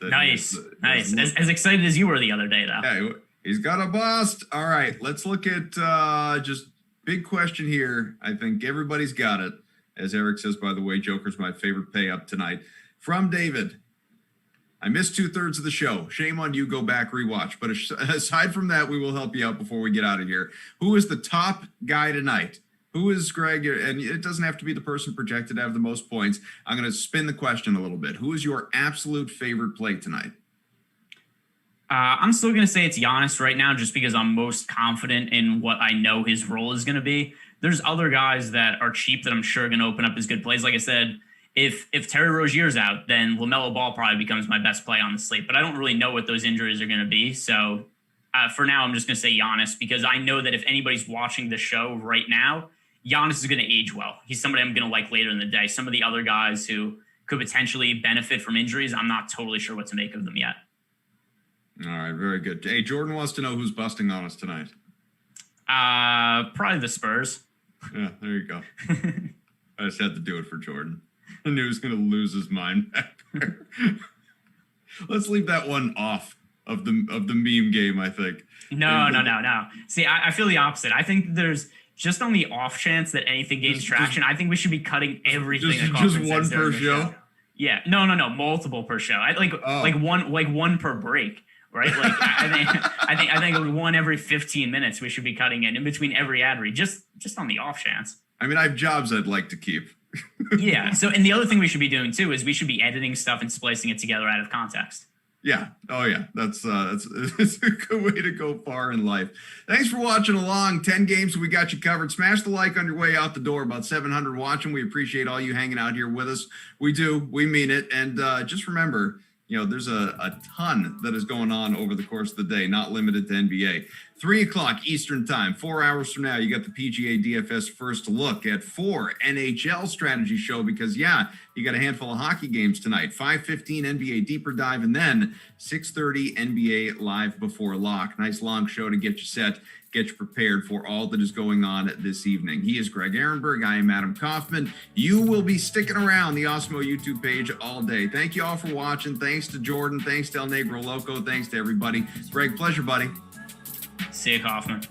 Nice. As excited as you were the other day, though. Yeah, he's got a bust. All right, let's look at just big question here. I think everybody's got it. As Eric says, by the way, Joker's my favorite pay up tonight. From David. I missed 2/3 of the show. Shame on you. Go back, rewatch. But aside from that, we will help you out before we get out of here. Who is the top guy tonight? Who is Greg? And it doesn't have to be the person projected to have the most points. I'm going to spin the question a little bit. Who is your absolute favorite play tonight? I'm still going to say it's Giannis right now just because I'm most confident in what I know his role is going to be. There's other guys that are cheap that I'm sure are going to open up as good plays. Like I said, if Terry Rozier's out, then LaMelo Ball probably becomes my best play on the slate. But I don't really know what those injuries are going to be. So for now, I'm just going to say Giannis because I know that if anybody's watching the show right now, Giannis is going to age well. He's somebody I'm going to like later in the day. Some of the other guys who could potentially benefit from injuries, I'm not totally sure what to make of them yet. All right, very good. Hey, Jordan wants to know who's busting on us tonight. Probably the Spurs. Yeah, there you go. I just had to do it for Jordan. I knew he was going to lose his mind back there. Let's leave that one off of the meme game, I think. No. See, I feel the opposite. I think there's just on the off chance that anything gains traction, I think we should be cutting everything. Just one per show? Yeah. No. Multiple per show. Like one per break. Right, like I think one every 15 minutes we should be cutting in between every ad read, just on the off chance. I mean, I have jobs I'd like to keep. Yeah. So, and the other thing we should be doing too is we should be editing stuff and splicing it together out of context. Yeah. Oh yeah. That's a good way to go far in life. Thanks for watching along. 10 games, we got you covered. Smash the like on your way out the door. About 700 watching. We appreciate all you hanging out here with us. We do. We mean it. And just remember, there's a ton that is going on over the course of the day, not limited to NBA. 3 o'clock Eastern time, 4 hours from now, you got the PGA DFS first look at 4 NHL strategy show because, you got a handful of hockey games tonight. 5:15 NBA deeper dive, and then 6:30 NBA live before lock. Nice long show to get you set, get you prepared for all that is going on this evening. He is Greg Ehrenberg. I am Adam Kaufman. You will be sticking around the Awesemo YouTube page all day. Thank you all for watching. Thanks to Jordan. Thanks to El Negro Loco. Thanks to everybody. Greg, pleasure, buddy. See you, Kaufman.